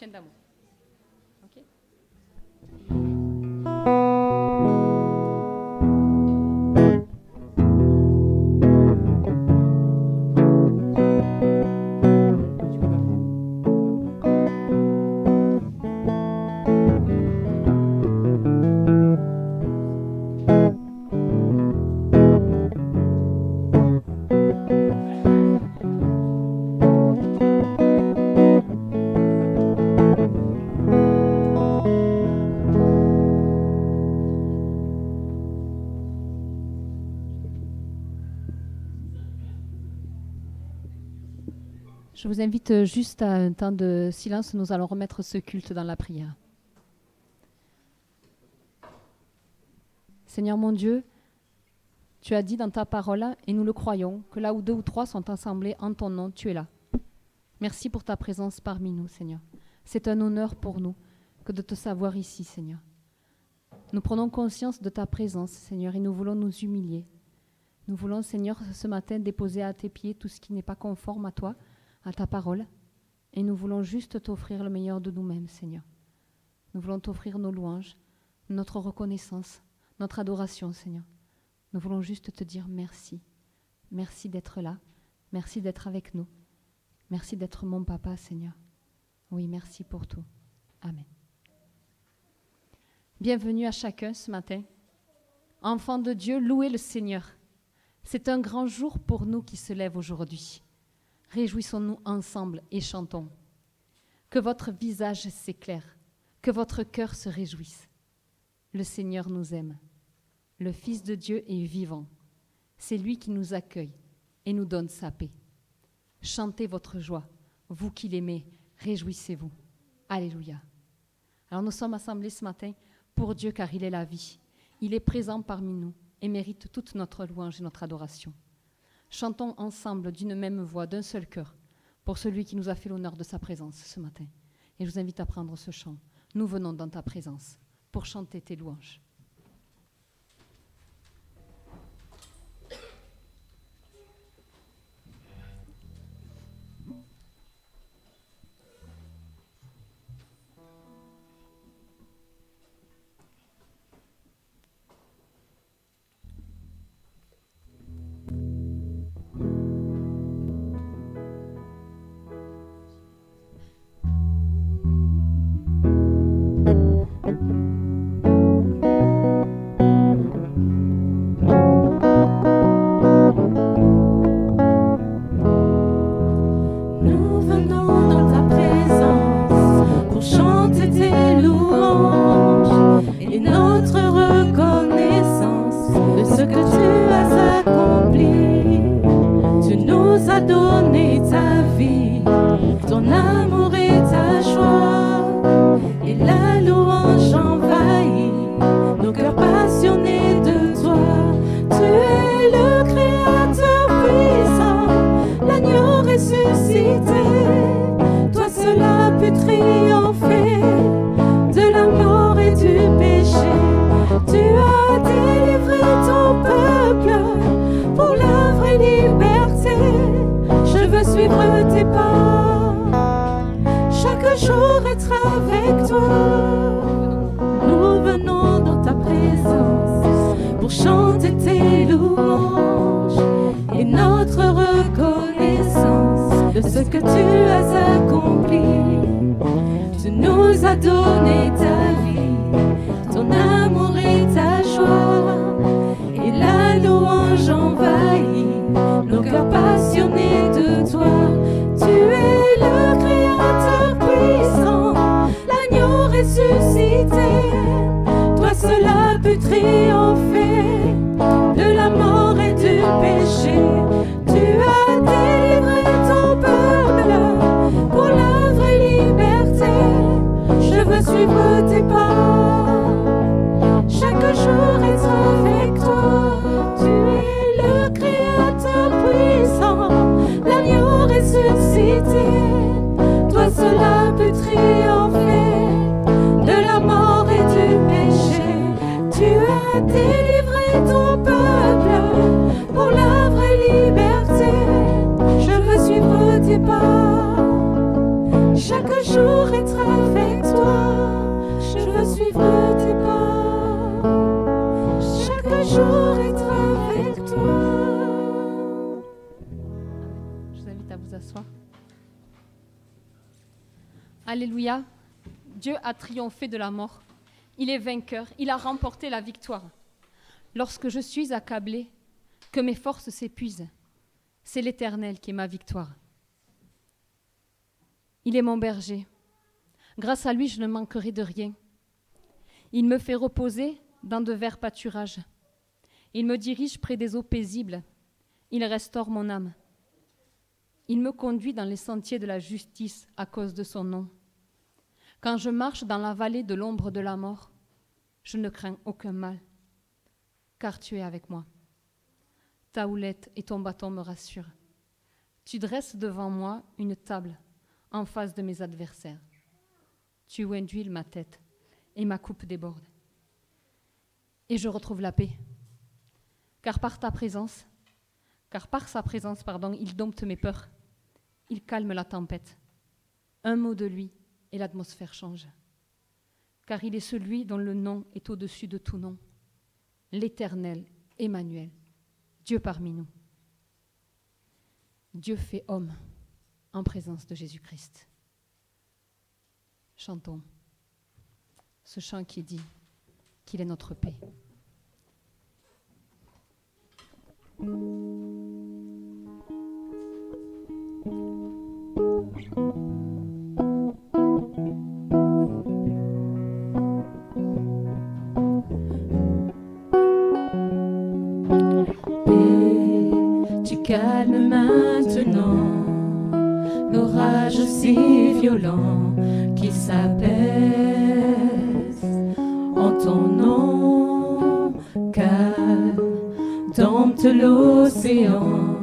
chaîne d'amour. Ok? Je vous invite juste à un temps de silence. Nous allons remettre ce culte dans la prière. Seigneur mon Dieu, tu as dit dans ta parole, et nous le croyons, que là où 2 ou 3 sont assemblés en ton nom, tu es là. Merci pour ta présence parmi nous, Seigneur. C'est un honneur pour nous que de te savoir ici, Seigneur. Nous prenons conscience de ta présence, Seigneur, et nous voulons nous humilier. Nous voulons, Seigneur, ce matin déposer à tes pieds tout ce qui n'est pas conforme à toi, à ta parole, et nous voulons juste t'offrir le meilleur de nous-mêmes, Seigneur. Nous voulons t'offrir nos louanges, notre reconnaissance, notre adoration, Seigneur. Nous voulons juste te dire merci. Merci d'être là, merci d'être avec nous, merci d'être mon papa, Seigneur. Oui, merci pour tout. Amen. Bienvenue à chacun ce matin. Enfants de Dieu, louez le Seigneur. C'est un grand jour pour nous qui se lève aujourd'hui. Réjouissons-nous ensemble et chantons. Que votre visage s'éclaire, que votre cœur se réjouisse. Le Seigneur nous aime. Le Fils de Dieu est vivant. C'est lui qui nous accueille et nous donne sa paix. Chantez votre joie, vous qui l'aimez, réjouissez-vous. Alléluia. Alors nous sommes assemblés ce matin pour Dieu car il est la vie. Il est présent parmi nous et mérite toute notre louange et notre adoration. Chantons ensemble d'une même voix, d'un seul cœur, pour celui qui nous a fait l'honneur de sa présence ce matin. Et je vous invite à prendre ce chant. Nous venons dans ta présence pour chanter tes louanges. Triompher de la mort et du péché. Tu as Alléluia. Dieu a triomphé de la mort. Il est vainqueur. Il a remporté la victoire. Lorsque je suis accablé, que mes forces s'épuisent, c'est l'Éternel qui est ma victoire. Il est mon berger. Grâce à lui, je ne manquerai de rien. Il me fait reposer dans de verts pâturages. Il me dirige près des eaux paisibles. Il restaure mon âme. Il me conduit dans les sentiers de la justice à cause de son nom. Quand je marche dans la vallée de l'ombre de la mort, je ne crains aucun mal, car tu es avec moi. Ta houlette et ton bâton me rassurent. Tu dresses devant moi une table en face de mes adversaires. Tu induis ma tête et ma coupe déborde. Et je retrouve la paix, car par sa présence, il dompte mes peurs. Il calme la tempête. Un mot de lui et l'atmosphère change. Car il est celui dont le nom est au-dessus de tout nom. L'Éternel, Emmanuel, Dieu parmi nous. Dieu fait homme en présence de Jésus-Christ. Chantons ce chant qui dit qu'il est notre paix. Tu calmes maintenant l'orage si violent qui s'apaise en ton nom. Calme, dompte l'océan,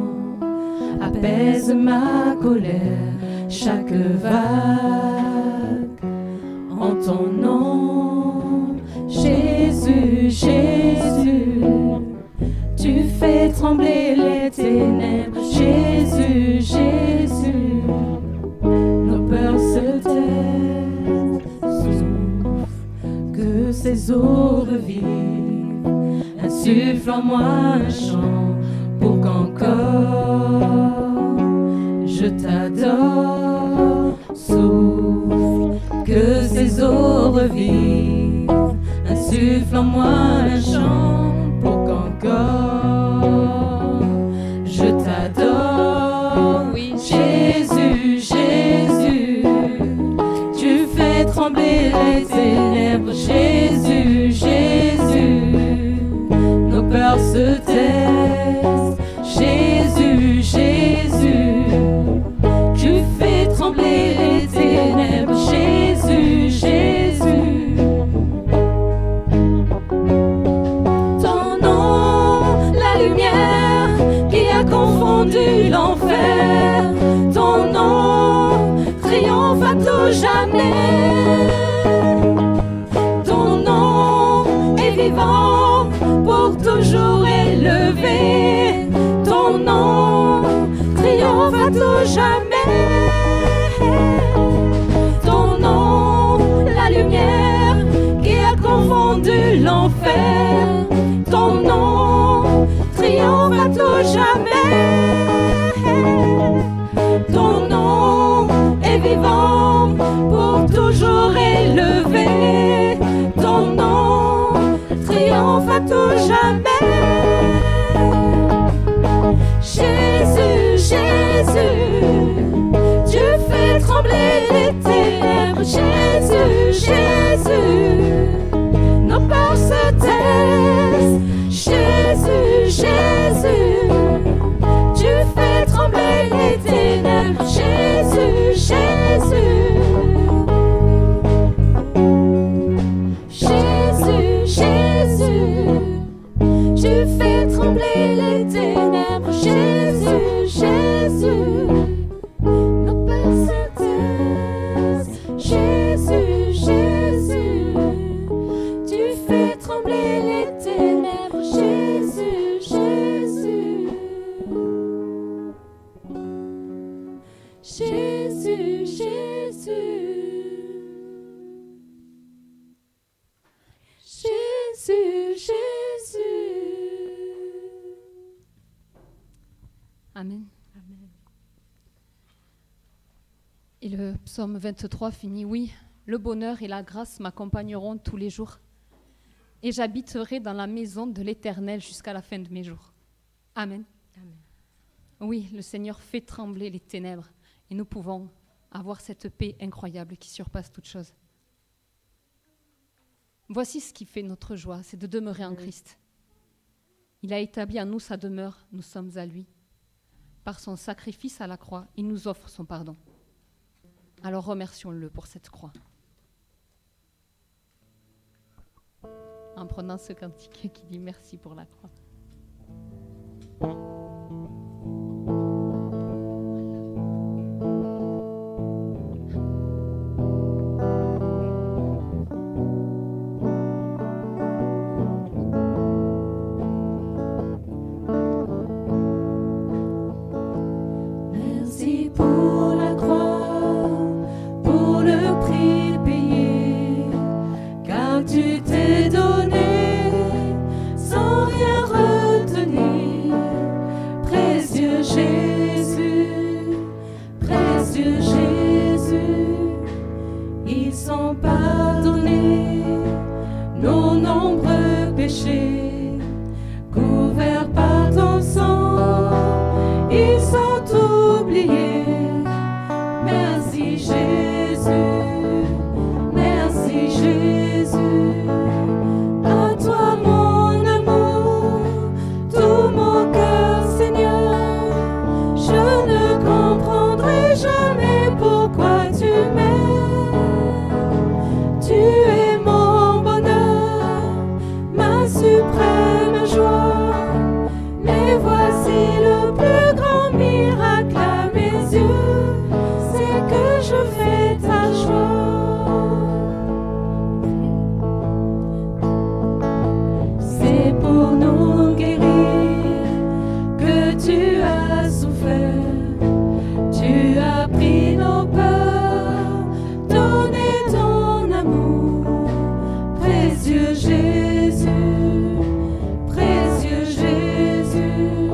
apaise ma colère, chaque vague en ton nom. Jésus, Jésus, tu fais trembler les ténèbres. Jésus, Jésus, nos peurs se taisent. Souffle que ces eaux revivent, insuffle en moi un chant pour qu'encore je t'adore. Souffle que ces eaux revivent, insuffle en moi un chant pour qu'encore je t'adore. Oui, Jésus, Jésus, tu fais trembler les ténèbres. Jésus, Jésus, nos peurs se taisent. Jésus, Jésus, tu fais trembler les ténèbres. Jésus, Jésus, ton nom, la lumière qui a confondu l'enfer. Ton nom triomphe à tout jamais. Ton nom est vivant, pour toujours élevé. Ton nom triomphe à tout jamais. Ton nom, la lumière qui a confondu l'enfer. Ton nom triomphe à tout jamais. Ton nom est vivant, pour toujours élevé. Ton nom triomphe à tout jamais. Jésus, Jésus, tu fais trembler les ténèbres. Jésus, Jésus, nos peurs se taisent. Jésus, Jésus, tu fais trembler les ténèbres. Jésus, Jésus, Jésus, Jésus, tu fais trembler les ténèbres. Jésus, Jésus, nos peurs se taisent. Jésus, Jésus, tu fais trembler les ténèbres. Jésus, Jésus, Jésus, Jésus, Jésus, Jésus. Amen. Et Et le psaume 23 finit, oui, le bonheur et la grâce m'accompagneront tous les jours. Et j'habiterai dans la maison de l'Éternel jusqu'à la fin de mes jours. Amen. Amen. Oui, le Seigneur fait trembler les ténèbres et nous pouvons avoir cette paix incroyable qui surpasse toute chose. Voici ce qui fait notre joie, c'est de demeurer en Christ. Il a établi en nous sa demeure, nous sommes à lui. Par son sacrifice à la croix, il nous offre son pardon. Alors remercions-le pour cette croix. En prenant ce cantique qui dit merci pour la croix. Merci pour la croix, pour le prix payé, car tu t'es donné sans rien retenir. Précieux Jésus, précieux Jésus, ils sont pardonnés nos nombreux péchés, couverts par ton sang, ils sont oubliés. Merci Jésus, merci Jésus, à toi mon amour, tout mon cœur Seigneur, je ne comprendrai jamais pourquoi tu m'aimes. Tu es mon bonheur, ma suprême joie, mais voici le plus grand miracle à mes yeux, c'est que je fais ta joie. C'est pour nous guérir que tu as souffert, tu as pris nos peurs, donné ton amour. Précieux Jésus, précieux Jésus,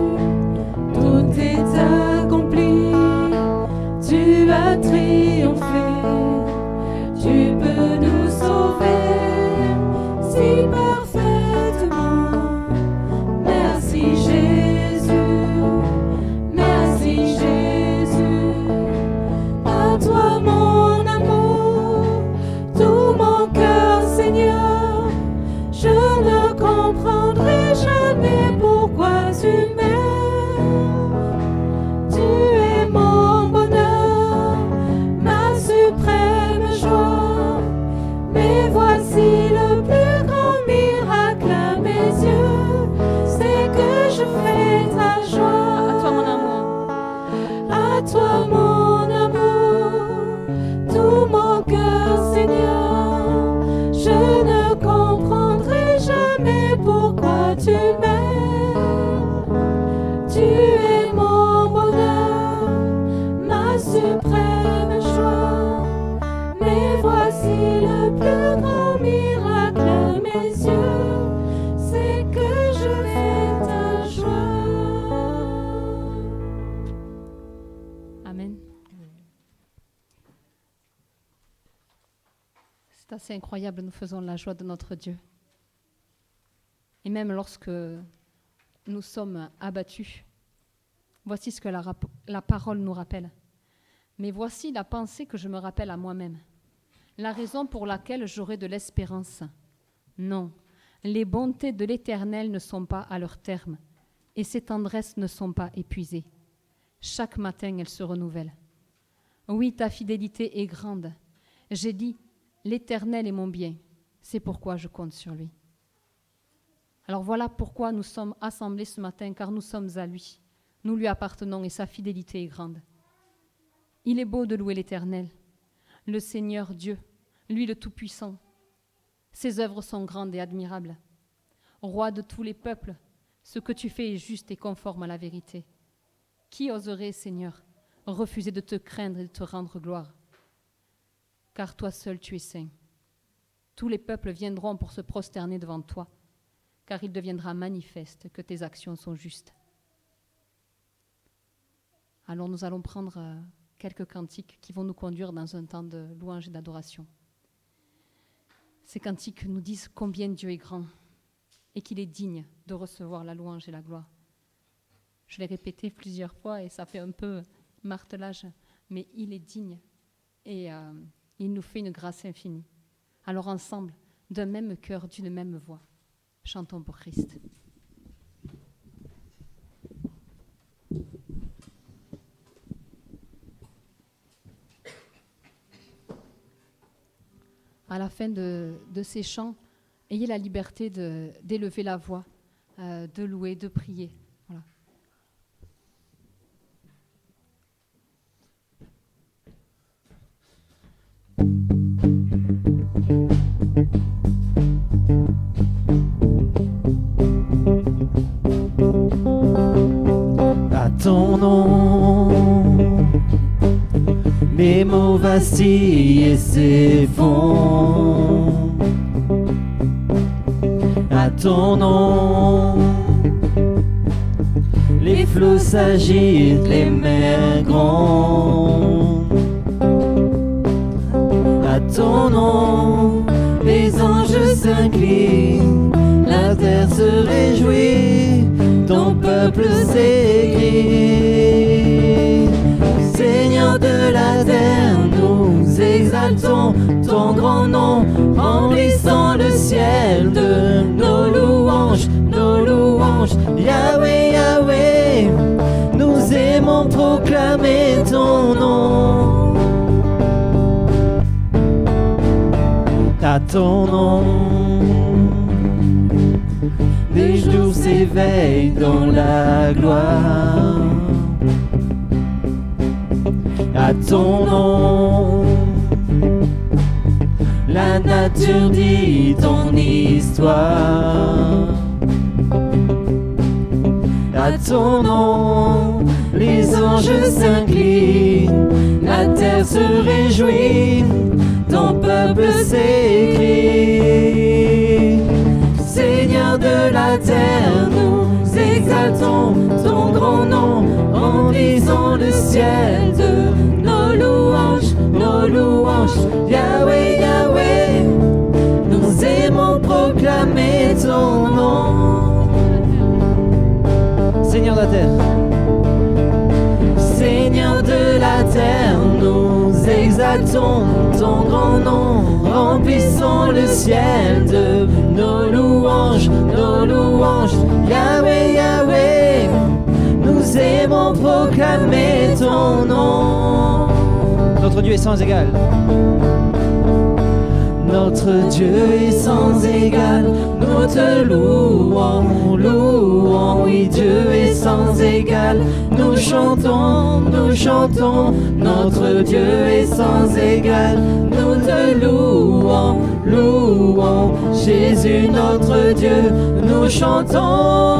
tout est accompli, tu as triomphé, tu peux nous sauver si parfaitement. Merci Jésus, merci Jésus, à toi mon amour, tout mon cœur Seigneur, je ne comprendrai jamais pourquoi tu m'aimes. Tu es mon bonheur, ma suprême joie, mais voici le plus grand miracle à mes yeux, c'est que je fais ta joie. À toi mon amour. À toi mon amour, tout mon cœur Seigneur, je ne comprendrai jamais pourquoi tu m'aimes. Tu es mon bonheur, ma suprême joie, mais voici le plus grand miracle à mes yeux, c'est que je fais ta joie. Amen. C'est assez incroyable, nous faisons la joie de notre Dieu. Et même lorsque nous sommes abattus, voici ce que la parole nous rappelle. Mais voici la pensée que je me rappelle à moi-même, la raison pour laquelle j'aurai de l'espérance. Non, les bontés de l'Éternel ne sont pas à leur terme, et ses tendresses ne sont pas épuisées. Chaque matin, elles se renouvellent. Oui, ta fidélité est grande. J'ai dit, l'Éternel est mon bien. C'est pourquoi je compte sur lui. Alors voilà pourquoi nous sommes assemblés ce matin, car nous sommes à lui. Nous lui appartenons et sa fidélité est grande. Il est beau de louer l'Éternel, le Seigneur Dieu, lui le Tout-Puissant. Ses œuvres sont grandes et admirables. Roi de tous les peuples, ce que tu fais est juste et conforme à la vérité. Qui oserait, Seigneur, refuser de te craindre et de te rendre gloire? Car toi seul tu es saint. Tous les peuples viendront pour se prosterner devant toi, car il deviendra manifeste que tes actions sont justes. Alors nous allons prendre quelques cantiques qui vont nous conduire dans un temps de louange et d'adoration. Ces cantiques nous disent combien Dieu est grand et qu'il est digne de recevoir la louange et la gloire. Je l'ai répété plusieurs fois et ça fait un peu martelage, mais il est digne et il nous fait une grâce infinie. Alors ensemble, d'un même cœur, d'une même voix, chantons pour Christ. À la fin de ces chants, ayez la liberté d'élever la voix, de louer, de prier. Voilà. À ton nom, mes mots vacillent et s'effondrent. À ton nom, les flots s'agitent, les mers grondent. À ton nom, les anges s'inclinent, la terre se réjouit, ton peuple s'écrie. Seigneur de la terre, nous exaltons ton grand nom, remplissant le ciel de nos louanges, Yahweh, Yahweh, nous aimons proclamer ton nom. À ton nom, les jours s'éveillent dans la gloire. À ton nom, la nature dit ton histoire. À ton nom, les anges s'inclinent, la terre se réjouit, ton peuple s'écrie. Seigneur de la terre, nous exaltons ton grand nom, remplissant le ciel de nos louanges, Yahweh, Yahweh, nous aimons proclamer ton nom. Seigneur de la terre, Seigneur de la terre, nous exaltons ton grand nom, remplissant le ciel de nos louanges, Yahweh, Yahweh, nous aimons proclamer ton nom. Notre Dieu est sans égal. Notre Dieu est sans égal, nous te louons, oui Dieu est sans égal, nous chantons, notre Dieu est sans égal, nous te louons, Jésus notre Dieu, nous chantons.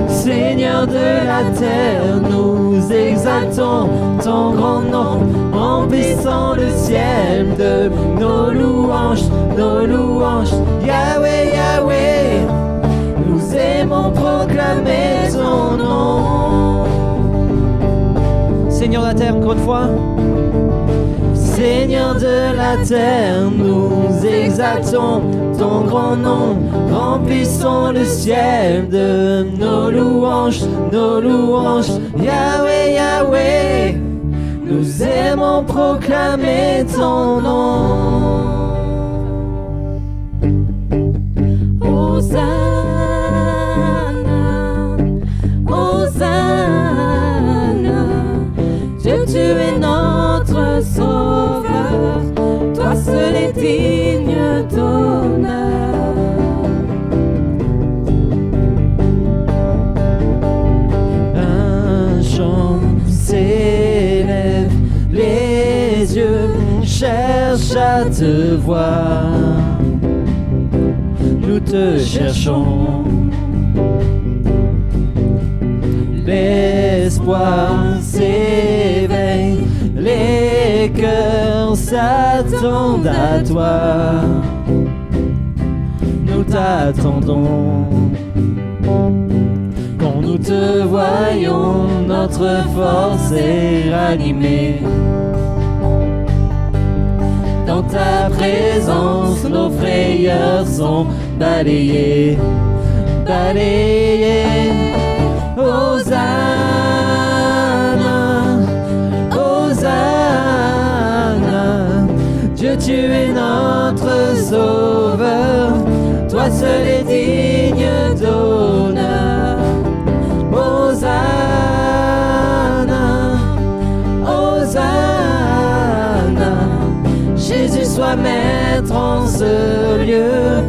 Seigneur de la terre, nous exaltons ton grand nom, remplissant le ciel de nos louanges, Yahweh, Yahweh, nous aimons proclamer ton nom. Seigneur de la terre, encore une fois. Seigneur de la terre, nous exaltons ton grand nom, remplissons le ciel de nos louanges, Yahweh, Yahweh, nous aimons proclamer ton nom. Hosanna, Hosanna, Dieu, tu es notre sauveur, toi seul es digne d'honneur. Un chant s'élève, les yeux cherchent à te voir. Nous te cherchons. L'espoir s'éveille, les cœurs s'attendent à toi. Nous t'attendons. Quand Quand nous te voyons, notre force est ranimée. Dans ta présence, nos frayeurs sont balayées, balayées. Hosanna, Hosanna. Dieu, tu es notre sauveur, toi seul es digne d'honneur. Hosanna, Hosanna. Jésus, sois maître en ce lieu,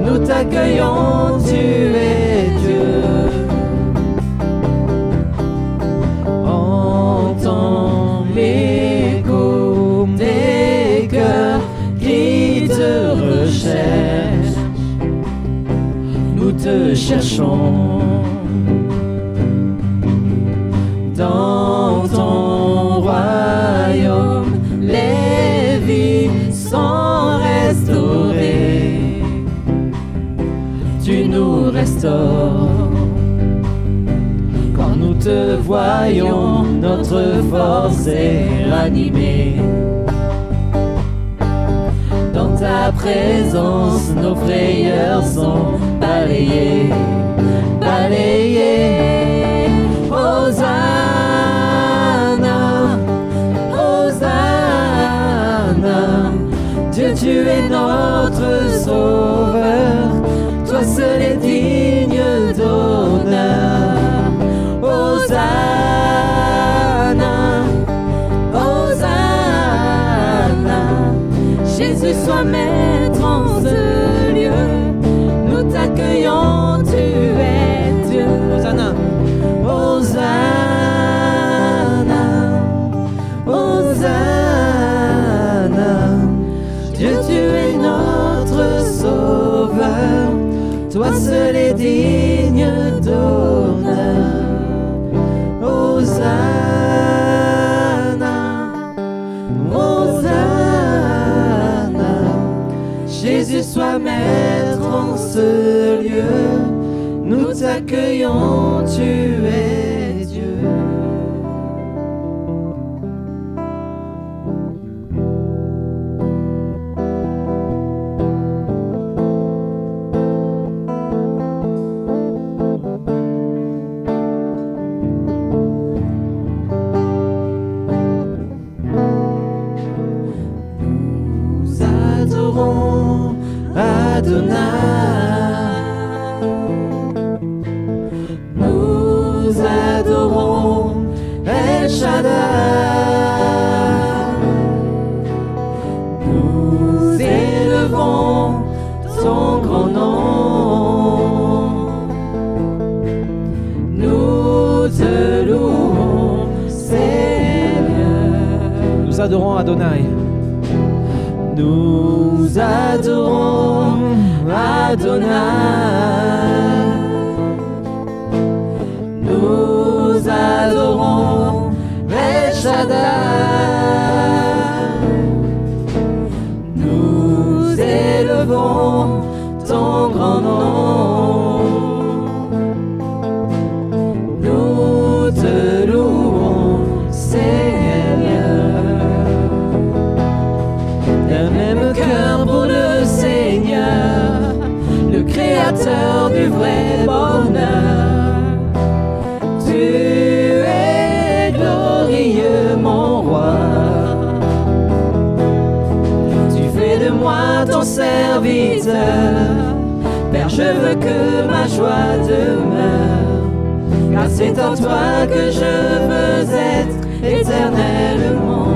nous t'accueillons, tu es Dieu. Entends l'écho des cœurs qui te recherchent, nous te cherchons. Dans ton royaume, les vies sont restaurées, tu nous restaures. Quand nous te voyons, notre force est ranimée. Dans ta présence, nos frayeurs sont balayées, balayées. Hosanna, Hosanna. Dieu, tu es notre sauveur, toi seul es digne d'honneur. Hosanna, Hosanna. Jésus, sois maître en ce lieu, nous t'accueillons, tu es Dieu. Hosanna, Hosanna, Hosanna. Dieu, tu es notre sauveur, toi seul es digne d'honneur. Hosanna, Hosanna. Jésus, sois maître en ce lieu, nous t'accueillons, tu es Dieu. Nous adorons Adonai. Nous adorons El Shaddai. Nous élevons ton grand nom. Nous te louons, Seigneur. Nous adorons Adonai. Nous adorons Adonai. Nous adorons El Shaddai. Nous élevons ton grand nom. Nous te louons, Seigneur. Un même cœur pour le Seigneur, le Créateur du vrai bonheur. Tu es glorieux, mon roi. Tu fais de moi ton serviteur. Père, je veux que ma joie demeure, car c'est en toi que je veux être éternellement.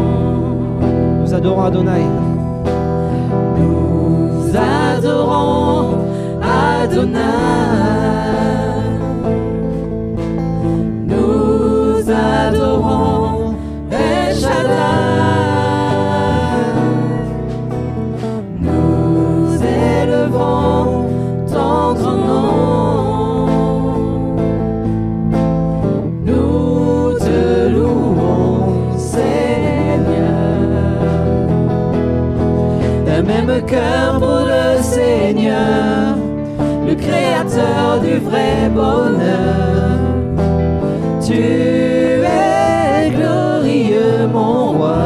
Nous adorons Adonai. Nous adorons Adonai. Nous adorons El Shaddai. Nous élevons ton grand nom. Nous te louons, Seigneur. D'un même cœur pour le Seigneur, le Créateur du vrai bonheur. Tu es glorieux, mon roi.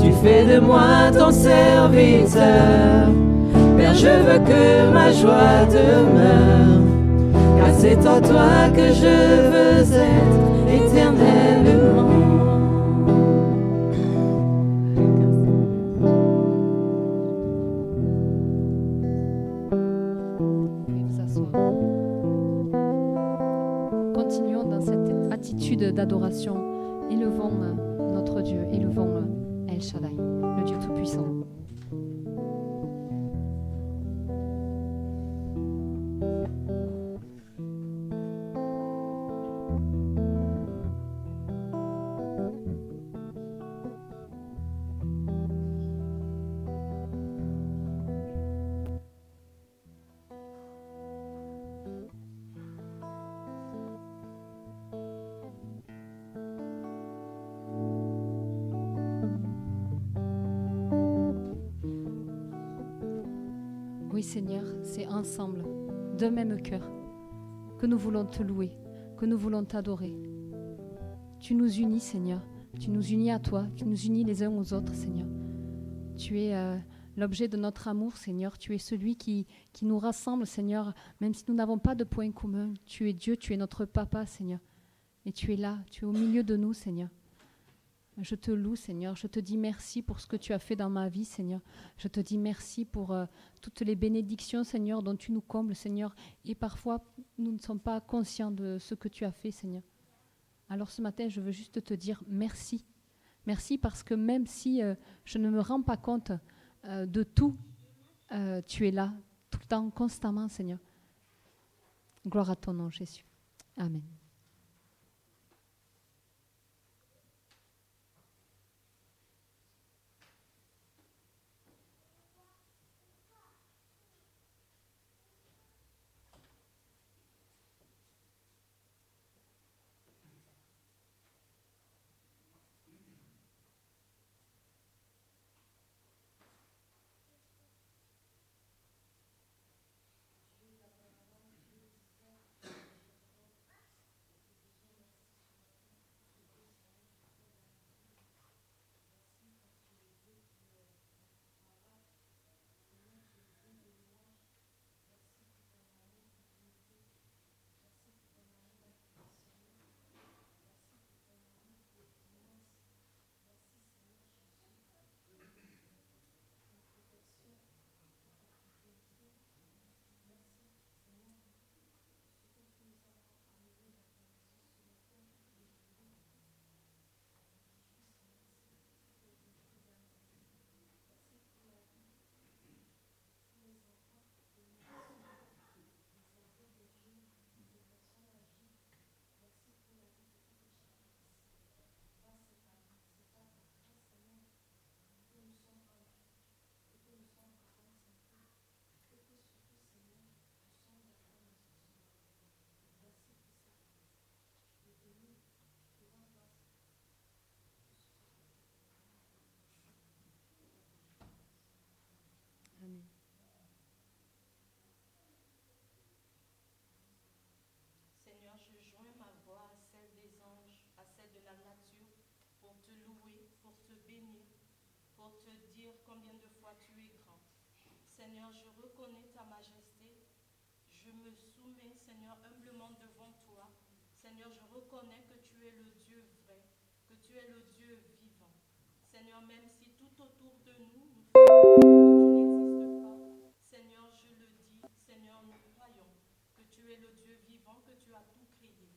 Tu fais de moi ton serviteur. Père, je veux que ma joie demeure, car c'est en toi que je veux être éternellement. Continuons dans cette attitude d'adoration. Élevons notre Dieu, élevons El Shaddai, le Dieu Tout-Puissant. Oui Seigneur, c'est ensemble, d'un même cœur, que nous voulons te louer, que nous voulons t'adorer. Tu nous unis Seigneur, tu nous unis à toi, tu nous unis les uns aux autres Seigneur. Tu es l'objet de notre amour Seigneur, tu es celui qui nous rassemble Seigneur, même si nous n'avons pas de point commun. Tu es Dieu, tu es notre papa Seigneur, et tu es là, tu es au milieu de nous Seigneur. Je te loue, Seigneur. Je te dis merci pour ce que tu as fait dans ma vie, Seigneur. Je te dis merci pour toutes les bénédictions, Seigneur, dont tu nous combles, Seigneur. Et parfois, nous ne sommes pas conscients de ce que tu as fait, Seigneur. Alors ce matin, je veux juste te dire merci. Merci parce que même si je ne me rends pas compte de tout, tu es là, tout le temps, constamment, Seigneur. Gloire à ton nom, Jésus. Amen. Amen. Seigneur, je joins ma voix à celle des anges, à celle de la nature, pour te louer, pour te bénir, pour te dire combien de fois tu es grand. Seigneur, je reconnais ta majesté. Je me soumets, Seigneur, humblement devant toi. Seigneur, je reconnais que tu es le Dieu vrai, que tu es le Dieu vivant. Seigneur, même si tout autour de nous, nous faisons que tu n'existes pas, Seigneur, je le dis, Seigneur, nous croyons que tu es le Dieu vivant, que tu as tout créé.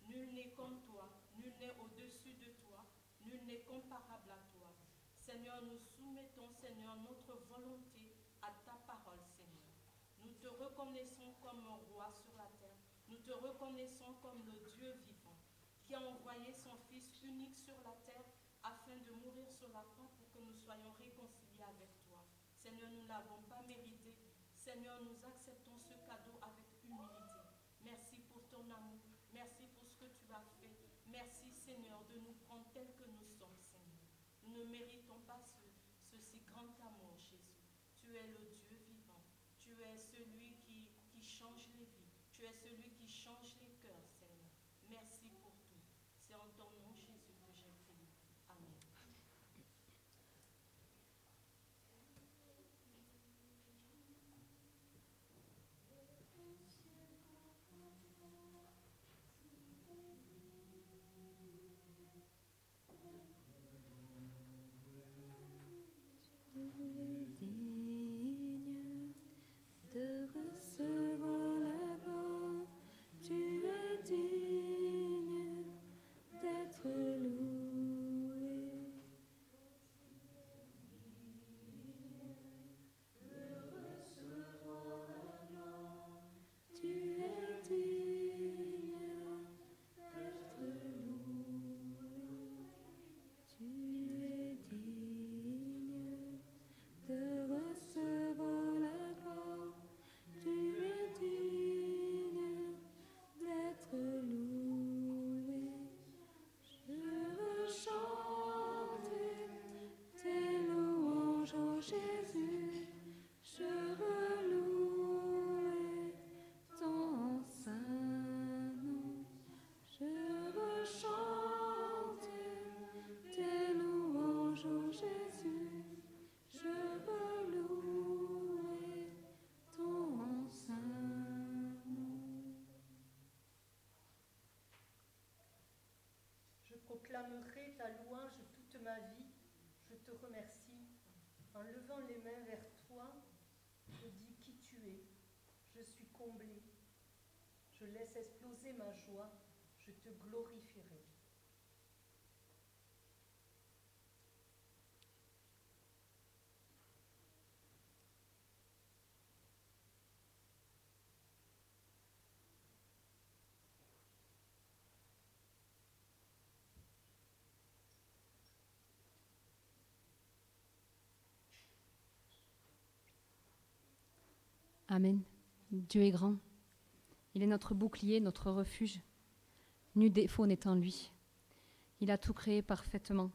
Nul n'est comme toi, nul n'est au-dessus de toi, nul n'est comparable à toi. Seigneur, nous soumettons, Seigneur, notre volonté à ta parole, Seigneur. Nous te reconnaissons comme un roi sur la terre. Nous te reconnaissons comme le Dieu vivant qui a envoyé son Fils unique sur la terre afin de mourir sur la croix pour que nous soyons réconciliés avec toi. Seigneur, nous ne l'avons pas mérité. Seigneur, nous acceptons ce cadeau avec humilité. Merci pour ton amour. Merci pour ce que tu as fait. Merci, Seigneur, de nous prendre tels que nous sommes, Seigneur. Nous ne méritons pas ce si grand amour, Jésus. Tu es le Dieu vivant. Tu es celui qui change les vies. Tu es celui qui change les cœurs. ta louange toute ma vie. Je te remercie. En levant les mains vers toi, je dis qui tu es. Je suis comblée. Je laisse exploser ma joie. Je te glorifierai. Amen. Dieu est grand. Il est notre bouclier, notre refuge. Nul défaut n'est en lui. Il a tout créé parfaitement.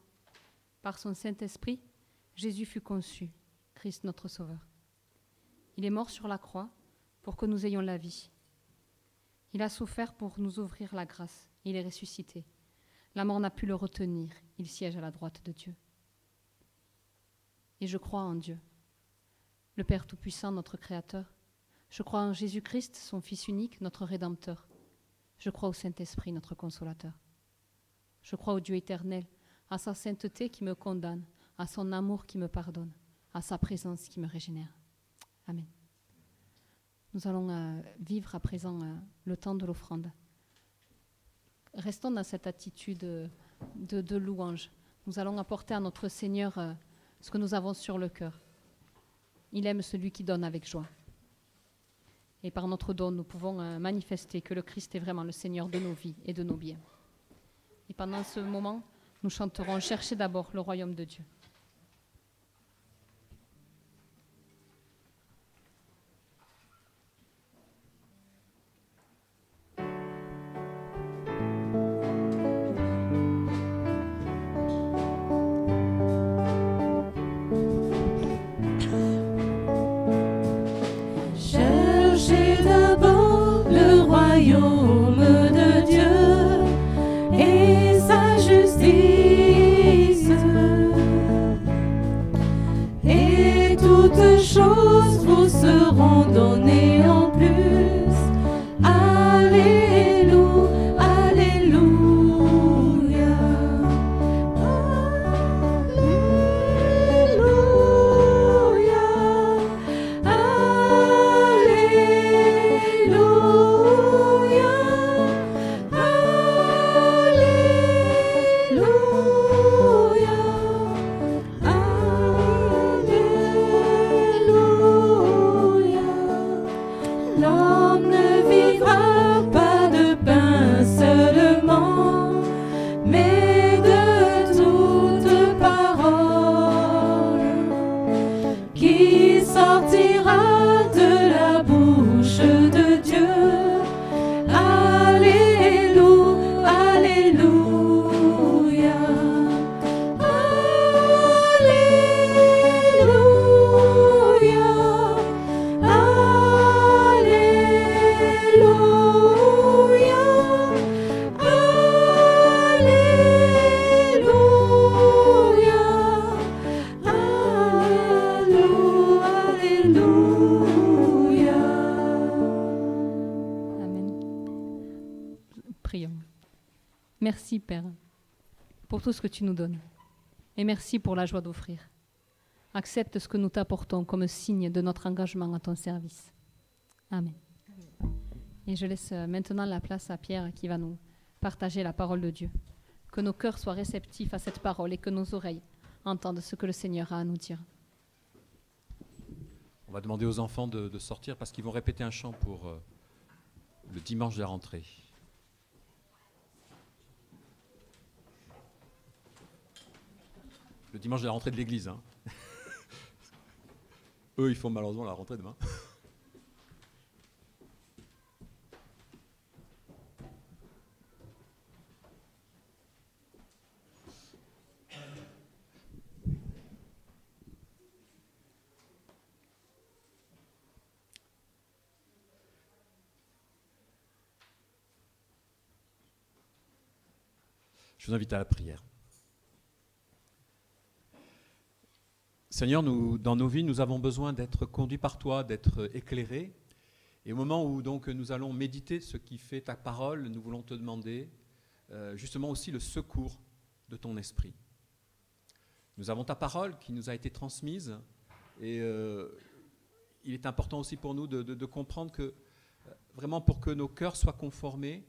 Par son Saint-Esprit, Jésus fut conçu, Christ notre Sauveur. Il est mort sur la croix pour que nous ayons la vie. Il a souffert pour nous ouvrir la grâce. Il est ressuscité. La mort n'a pu le retenir. Il siège à la droite de Dieu. Et je crois en Dieu, le Père Tout-Puissant, notre Créateur. Je crois en Jésus-Christ, son Fils unique, notre Rédempteur. Je crois au Saint-Esprit, notre Consolateur. Je crois au Dieu éternel, à sa sainteté qui me condamne, à son amour qui me pardonne, à sa présence qui me régénère. Amen. Nous allons vivre à présent le temps de l'offrande. Restons dans cette attitude de louange. Nous allons apporter à notre Seigneur ce que nous avons sur le cœur. Il aime celui qui donne avec joie. Et par notre don, nous pouvons manifester que le Christ est vraiment le Seigneur de nos vies et de nos biens. Et pendant ce moment, nous chanterons « Cherchez d'abord le royaume de Dieu ». Cherchez d'abord le royaume de Dieu et sa justice, et toutes choses vous seront données en plus. Alléluia, Alléluia, Alléluia, L'homme ne vivra pas de pain seulement, mais de toute parole qui sortira de la bouche de Dieu. Alléluia, Alléluia, Amen. Prions. Merci Père pour tout ce que tu nous donnes. Et merci pour la joie d'offrir. Accepte ce que nous t'apportons comme signe de notre engagement à ton service. Amen. Et je laisse maintenant la place à Pierre qui va nous partager la parole de Dieu. Que nos cœurs soient réceptifs à cette parole et que nos oreilles entendent ce que le Seigneur a à nous dire. On va demander aux enfants de sortir parce qu'ils vont répéter un chant pour le dimanche de la rentrée. Le dimanche de la rentrée de l'église. Hein. Eux, ils font malheureusement la rentrée demain. Je vous invite à la prière. Seigneur, dans nos vies, nous avons besoin d'être conduits par toi, d'être éclairés. Et au moment où donc nous allons méditer ce qui fait ta parole, nous voulons te demander justement aussi le secours de ton esprit. Nous avons ta parole qui nous a été transmise et il est important aussi pour nous de comprendre que vraiment pour que nos cœurs soient conformés,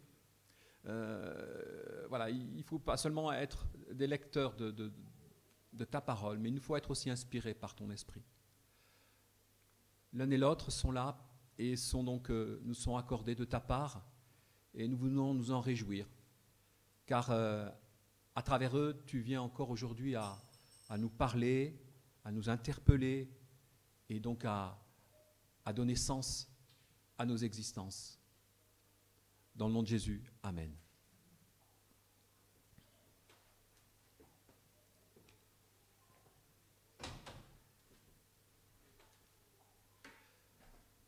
voilà, il ne faut pas seulement être des lecteurs de ta parole, mais il nous faut être aussi inspirés par ton esprit. L'un et l'autre sont là et nous sont accordés de ta part et nous voulons nous en réjouir. Car à travers eux, tu viens encore aujourd'hui à nous parler, à nous interpeller et donc à donner sens à nos existences. Dans le nom de Jésus, Amen.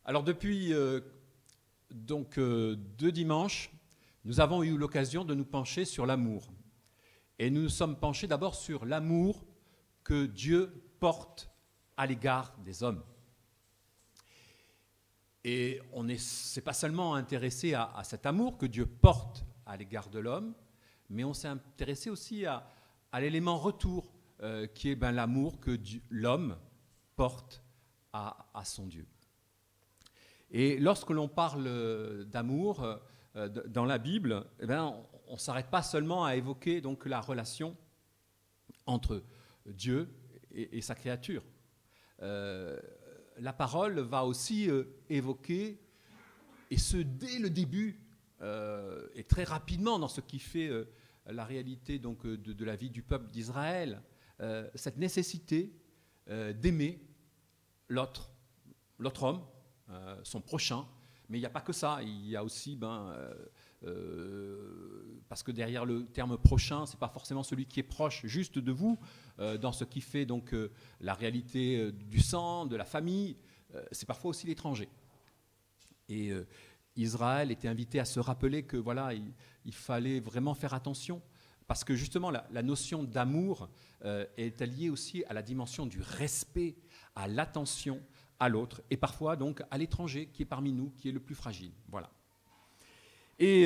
Alors depuis 2 dimanches, nous avons eu l'occasion de nous pencher sur l'amour. Et nous nous sommes penchés d'abord sur l'amour que Dieu porte à l'égard des hommes. Et on ne s'est pas seulement intéressé à cet amour que Dieu porte à l'égard de l'homme, mais on s'est intéressé aussi à l'élément retour, qui est l'amour que l'homme porte à son Dieu. Et lorsque l'on parle d'amour dans la Bible, on ne s'arrête pas seulement à évoquer donc la relation entre Dieu et sa créature. La parole va aussi évoquer, et ce dès le début, et très rapidement dans ce qui fait la réalité donc, de la vie du peuple d'Israël, cette nécessité d'aimer l'autre homme, son prochain. Mais il n'y a pas que ça, il y a aussi, parce que derrière le terme prochain, ce n'est pas forcément celui qui est proche juste de vous, dans ce qui fait donc la réalité du sang, de la famille, c'est parfois aussi l'étranger. Et Israël était invité à se rappeler que voilà, il fallait vraiment faire attention, parce que justement la notion d'amour est liée aussi à la dimension du respect, à l'attention à l'autre, et parfois donc à l'étranger qui est parmi nous, qui est le plus fragile. Voilà. Et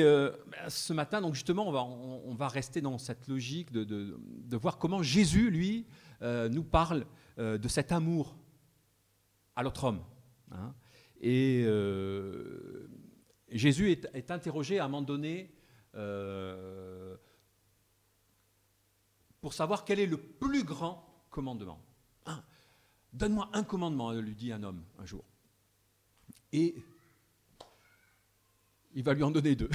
ce matin, donc justement, on va rester dans cette logique de voir comment Jésus, lui, nous parle de cet amour à l'autre homme. Hein. Et Jésus est interrogé à un moment donné pour savoir quel est le plus grand commandement. Donne-moi un commandement, lui dit un homme un jour. Et il va lui en donner 2,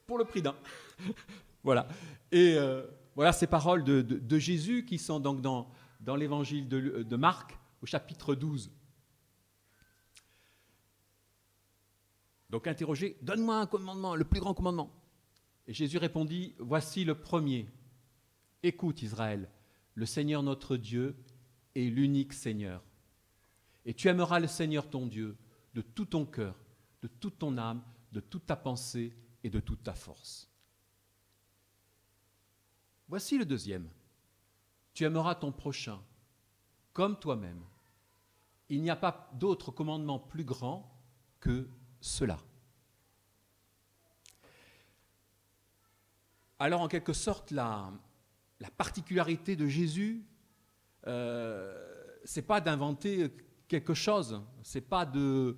pour le prix d'un. Voilà. Et voilà ces paroles de Jésus qui sont donc dans l'évangile de Marc, au chapitre 12. Donc interrogé, donne-moi un commandement, le plus grand commandement. Et Jésus répondit, voici le premier. Écoute Israël, le Seigneur notre Dieu est l'unique Seigneur. Et tu aimeras le Seigneur ton Dieu de tout ton cœur, de toute ton âme, de toute ta pensée et de toute ta force. Voici le deuxième. Tu aimeras ton prochain comme toi-même. Il n'y a pas d'autre commandement plus grand que cela. Alors en quelque sorte, la particularité de Jésus, c'est pas d'inventer quelque chose, c'est pas de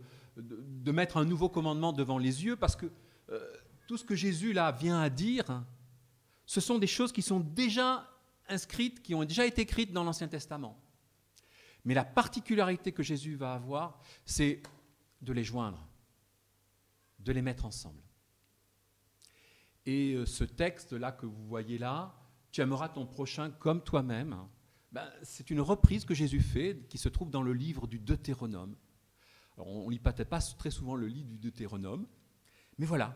mettre un nouveau commandement devant les yeux, parce que tout ce que Jésus là vient à dire, ce sont des choses qui sont déjà inscrites, qui ont déjà été écrites dans l'Ancien Testament. Mais la particularité que Jésus va avoir, c'est de les joindre, de les mettre ensemble. Et ce texte-là que vous voyez là, tu aimeras ton prochain comme toi-même, c'est une reprise que Jésus fait, qui se trouve dans le livre du Deutéronome. Alors, on ne lit peut-être pas très souvent le livre du Deutéronome, mais voilà,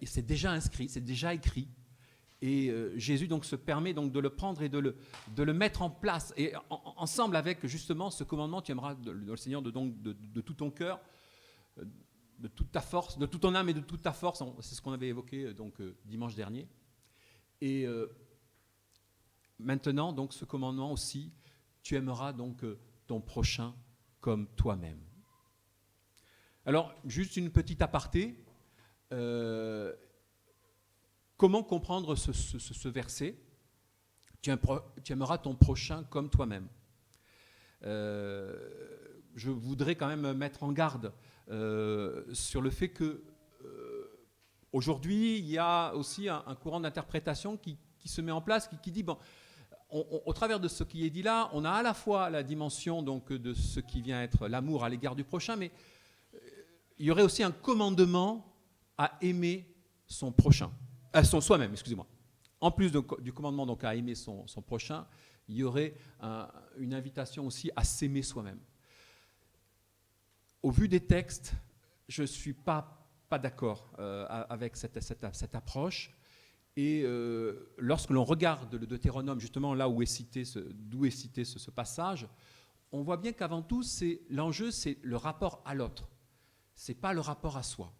c'est déjà inscrit, c'est déjà écrit. Et Jésus donc se permet donc de le prendre et de le mettre en place. Et ensemble avec justement ce commandement, tu aimeras le Seigneur de tout ton cœur, de toute ta force, de toute ton âme et de toute ta force. C'est ce qu'on avait évoqué donc dimanche dernier. Et maintenant donc ce commandement aussi, tu aimeras donc ton prochain comme toi-même. Alors juste une petite aparté. comment comprendre ce verset ? Tu aimeras ton prochain comme toi-même. Je voudrais quand même mettre en garde sur le fait que aujourd'hui, il y a aussi un courant d'interprétation qui se met en place, qui dit, bon, au travers de ce qui est dit là, on a à la fois la dimension donc, de ce qui vient être l'amour à l'égard du prochain, mais il y aurait aussi un commandement à aimer son prochain, soi-même, excusez-moi. En plus du commandement donc, à aimer son prochain, il y aurait une invitation aussi à s'aimer soi-même. Au vu des textes, je ne suis pas d'accord avec cette approche. Et lorsque l'on regarde le Deutéronome, justement là d'où est cité ce passage, on voit bien qu'avant tout, l'enjeu, c'est le rapport à l'autre. Ce n'est pas le rapport à soi.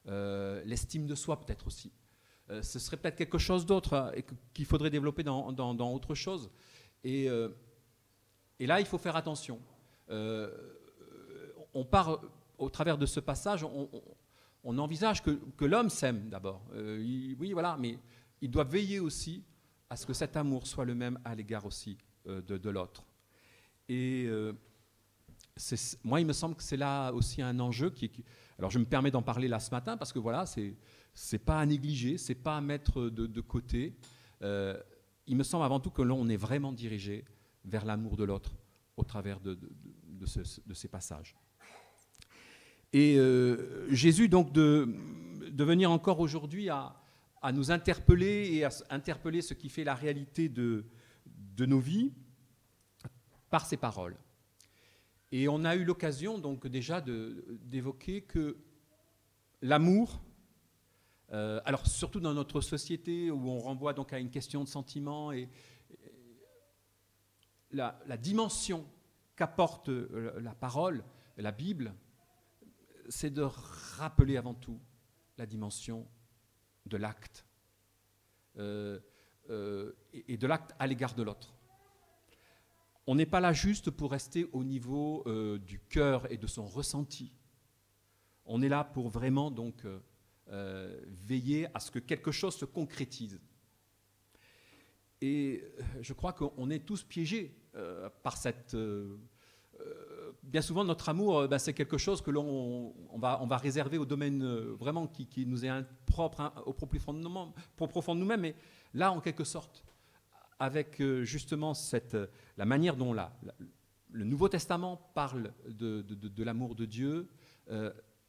L'estime de soi peut-être aussi. Ce serait peut-être quelque chose d'autre qu'il faudrait développer dans autre chose. Et là, il faut faire attention. On part, au travers de ce passage, on envisage que l'homme s'aime d'abord. Oui, voilà, mais il doit veiller aussi à ce que cet amour soit le même à l'égard aussi de l'autre. Et moi, il me semble que c'est là aussi un enjeu alors, je me permets d'en parler là ce matin parce que voilà, c'est pas à négliger, c'est pas à mettre de côté. Il me semble avant tout que l'on est vraiment dirigé vers l'amour de l'autre au travers de ces passages. Et Jésus, donc, de venir encore aujourd'hui à nous interpeller et à interpeller ce qui fait la réalité de nos vies par ses paroles. Et on a eu l'occasion donc déjà d'évoquer que l'amour, alors surtout dans notre société où on renvoie donc à une question de sentiment et la dimension qu'apporte la parole, la Bible, c'est de rappeler avant tout la dimension de l'acte et de l'acte à l'égard de l'autre. On n'est pas là juste pour rester au niveau du cœur et de son ressenti. On est là pour vraiment donc veiller à ce que quelque chose se concrétise. Et je crois qu'on est tous piégés par cette... bien souvent, notre amour, c'est quelque chose que on va réserver au domaine vraiment qui nous est propre, au plus profond de nous-mêmes. Mais là, en quelque sorte, avec justement la manière dont le Nouveau Testament parle de l'amour de Dieu,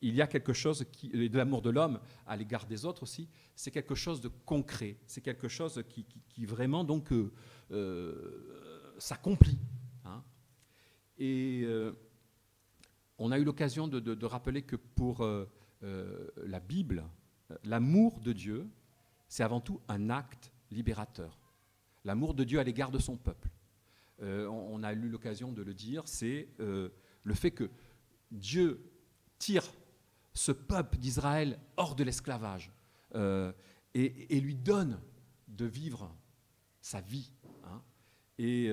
il y a quelque chose, de l'amour de l'homme à l'égard des autres aussi, c'est quelque chose de concret, c'est quelque chose qui vraiment donc s'accomplit. Hein. Et on a eu l'occasion de rappeler que pour la Bible, l'amour de Dieu, c'est avant tout un acte libérateur. L'amour de Dieu à l'égard de son peuple. On a eu l'occasion de le dire, c'est le fait que Dieu tire ce peuple d'Israël hors de l'esclavage et lui donne de vivre sa vie. Hein. Et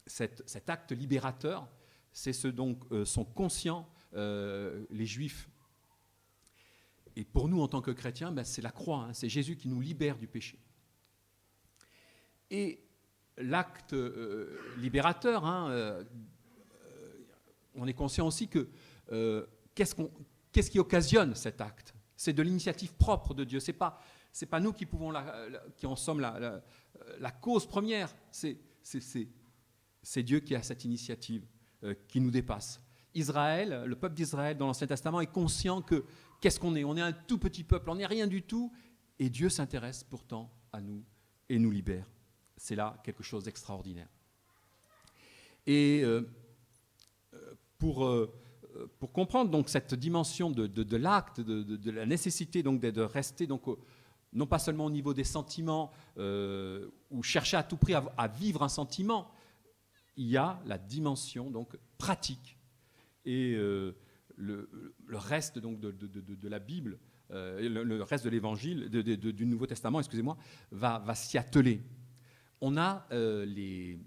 cet acte libérateur, c'est ce dont sont conscients les Juifs. Et pour nous, en tant que chrétiens, c'est la croix, hein, c'est Jésus qui nous libère du péché. Et l'acte libérateur, hein, on est conscient aussi que qu'est-ce qui occasionne cet acte ? C'est de l'initiative propre de Dieu. C'est pas nous qui pouvons qui en sommes la cause première. C'est Dieu qui a cette initiative qui nous dépasse. Israël, le peuple d'Israël dans l'Ancien Testament est conscient que qu'est-ce qu'on est ? On est un tout petit peuple, on n'est rien du tout, et Dieu s'intéresse pourtant à nous et nous libère. C'est là quelque chose d'extraordinaire. Et pour comprendre donc cette dimension de l'acte, de la nécessité donc de rester donc non pas seulement au niveau des sentiments ou chercher à tout prix à vivre un sentiment, il y a la dimension donc pratique et le reste donc de la Bible, le reste de l'Évangile, du Nouveau Testament, excusez-moi, va s'y atteler. On a les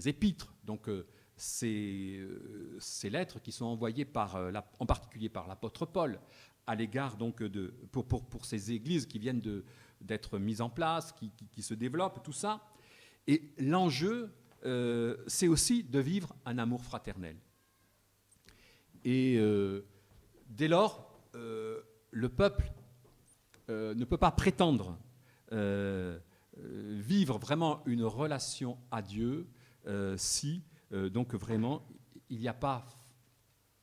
épîtres, donc ces lettres qui sont envoyées en particulier par l'apôtre Paul à l'égard donc pour ces églises qui viennent d'être mises en place, qui se développent, tout ça. Et l'enjeu, c'est aussi de vivre un amour fraternel. Et dès lors, le peuple ne peut pas prétendre vivre vraiment une relation à Dieu si donc vraiment il n'y a pas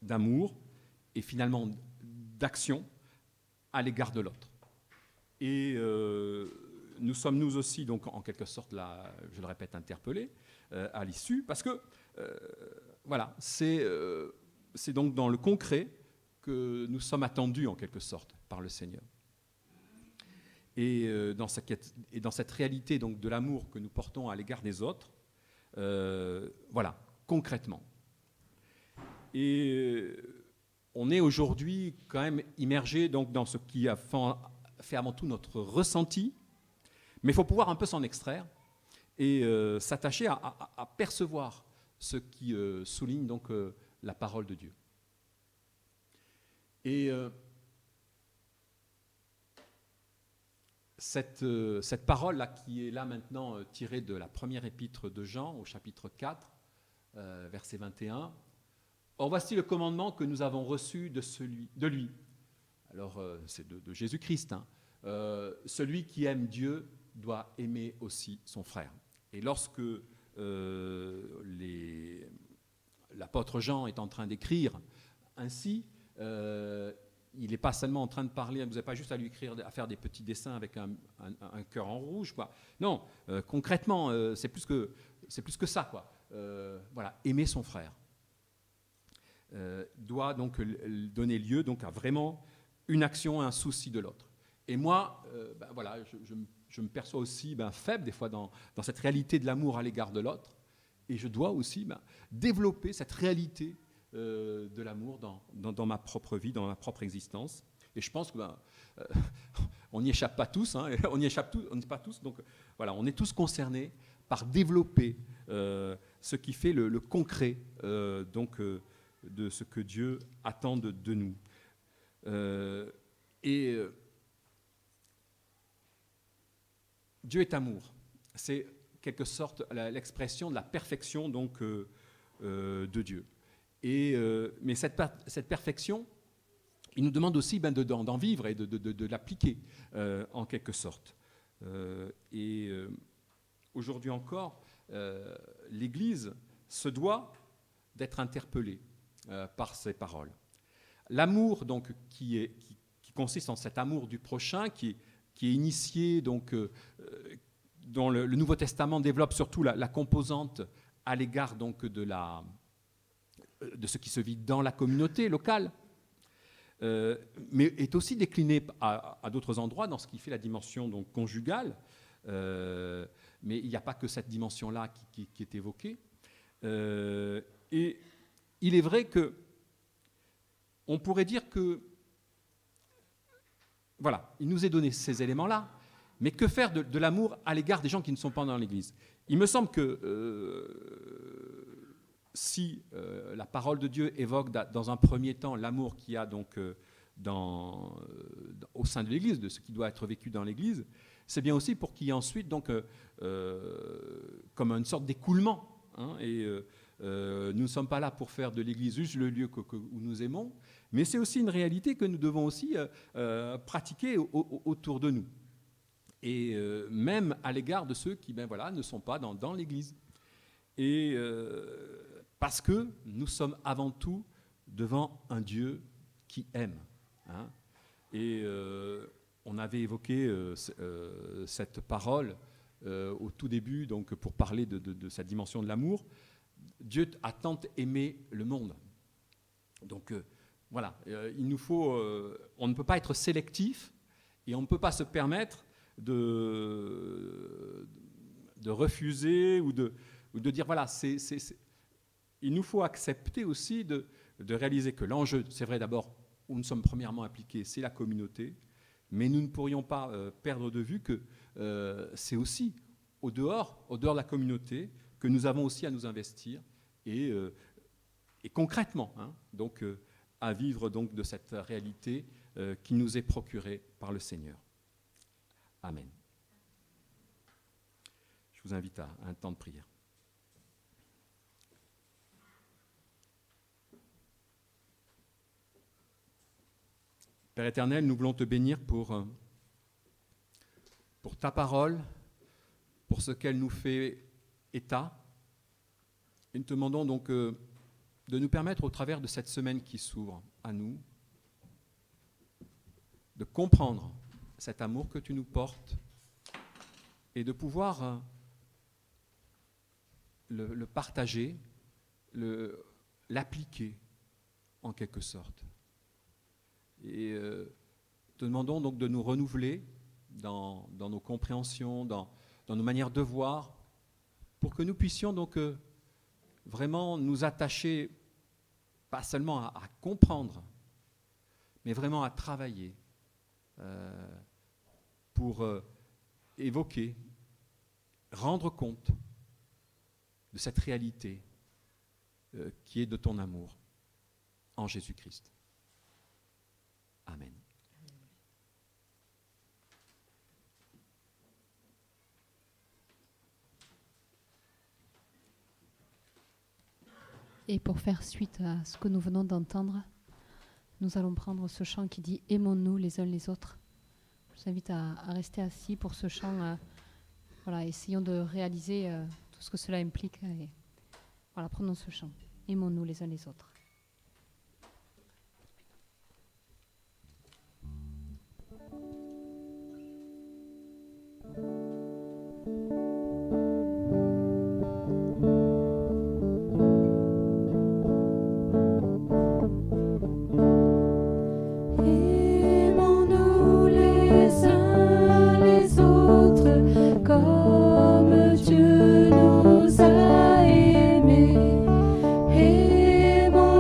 d'amour et finalement d'action à l'égard de l'autre. Et nous sommes nous aussi donc en quelque sorte là, je le répète, interpellés à l'issue, parce que voilà, c'est donc dans le concret que nous sommes attendus en quelque sorte par le Seigneur. Et dans cette réalité donc de l'amour que nous portons à l'égard des autres, voilà, concrètement. Et on est aujourd'hui quand même immergé donc dans ce qui a fait avant tout notre ressenti, mais il faut pouvoir un peu s'en extraire et s'attacher à percevoir ce qui souligne donc la parole de Dieu. Et cette parole-là qui est là maintenant tirée de la première épître de Jean au chapitre 4, verset 21, « Or voici le commandement que nous avons reçu de lui. » Alors c'est de Jésus-Christ. Hein. Celui qui aime Dieu doit aimer aussi son frère. Et lorsque l'apôtre Jean est en train d'écrire ainsi, il n'est pas seulement en train de parler, vous n'avez pas juste à lui écrire, à faire des petits dessins avec un cœur en rouge, quoi. Non, concrètement, c'est plus que ça, quoi. Voilà, aimer son frère doit donc donner lieu donc à vraiment une action, un souci de l'autre. Et moi, voilà, je me perçois aussi faible des fois dans cette réalité de l'amour à l'égard de l'autre, et je dois aussi développer cette réalité de l'amour dans ma propre vie, dans ma propre existence. Et je pense que on n'y échappe pas tous, hein, on n'y pas tous. Donc voilà, on est tous concernés par développer ce qui fait le concret de ce que Dieu attend de nous. Dieu est amour. C'est quelque sorte l'expression de la perfection donc de Dieu. Mais cette perfection, il nous demande aussi d'en vivre et de l'appliquer en quelque sorte. Aujourd'hui encore, l'Église se doit d'être interpellée par ces paroles. L'amour donc qui consiste en cet amour du prochain, qui est initié donc dont le Nouveau Testament développe surtout la composante à l'égard donc de ce qui se vit dans la communauté locale, mais est aussi décliné à d'autres endroits dans ce qui fait la dimension donc conjugale. Mais il n'y a pas que cette dimension-là qui est évoquée. Et il est vrai que on pourrait dire que voilà, il nous est donné ces éléments-là, mais que faire de l'amour à l'égard des gens qui ne sont pas dans l'Église ? Il me semble que si la parole de Dieu évoque dans un premier temps l'amour qu'il y a donc au sein de l'Église, de ce qui doit être vécu dans l'Église, c'est bien aussi pour qu'il y ait ensuite donc comme une sorte d'écoulement. Hein, nous ne sommes pas là pour faire de l'Église juste le lieu où nous aimons, mais c'est aussi une réalité que nous devons aussi pratiquer autour de nous. Et même à l'égard de ceux qui ne sont pas dans l'Église. Et parce que nous sommes avant tout devant un Dieu qui aime. Hein. Et on avait évoqué cette parole au tout début, donc pour parler de cette dimension de l'amour. Dieu a tant aimé le monde. Donc voilà, il nous faut, on ne peut pas être sélectif et on ne peut pas se permettre de refuser ou de dire voilà, il nous faut accepter aussi de réaliser que l'enjeu, c'est vrai d'abord, où nous sommes premièrement impliqués, c'est la communauté, mais nous ne pourrions pas perdre de vue que c'est aussi au dehors de la communauté que nous avons aussi à nous investir et concrètement, hein, donc à vivre donc de cette réalité qui nous est procurée par le Seigneur. Amen. Je vous invite à un temps de prière. Père éternel, nous voulons te bénir pour ta parole, pour ce qu'elle nous fait état. Et nous te demandons donc de nous permettre, au travers de cette semaine qui s'ouvre à nous, de comprendre cet amour que tu nous portes et de pouvoir le partager, l'appliquer en quelque sorte. Et te demandons donc de nous renouveler dans nos compréhensions, dans nos manières de voir, pour que nous puissions donc vraiment nous attacher, pas seulement à comprendre, mais vraiment à travailler pour évoquer, rendre compte de cette réalité qui est de ton amour en Jésus-Christ. Amen. Et pour faire suite à ce que nous venons d'entendre, nous allons prendre ce chant qui dit « Aimons-nous les uns les autres ». Je vous invite à rester assis pour ce chant. Voilà, essayons de réaliser tout ce que cela implique. Et voilà, prenons ce chant. « Aimons-nous les uns les autres ». Aimons-nous les uns les autres comme Dieu nous a aimés. Aimons-nous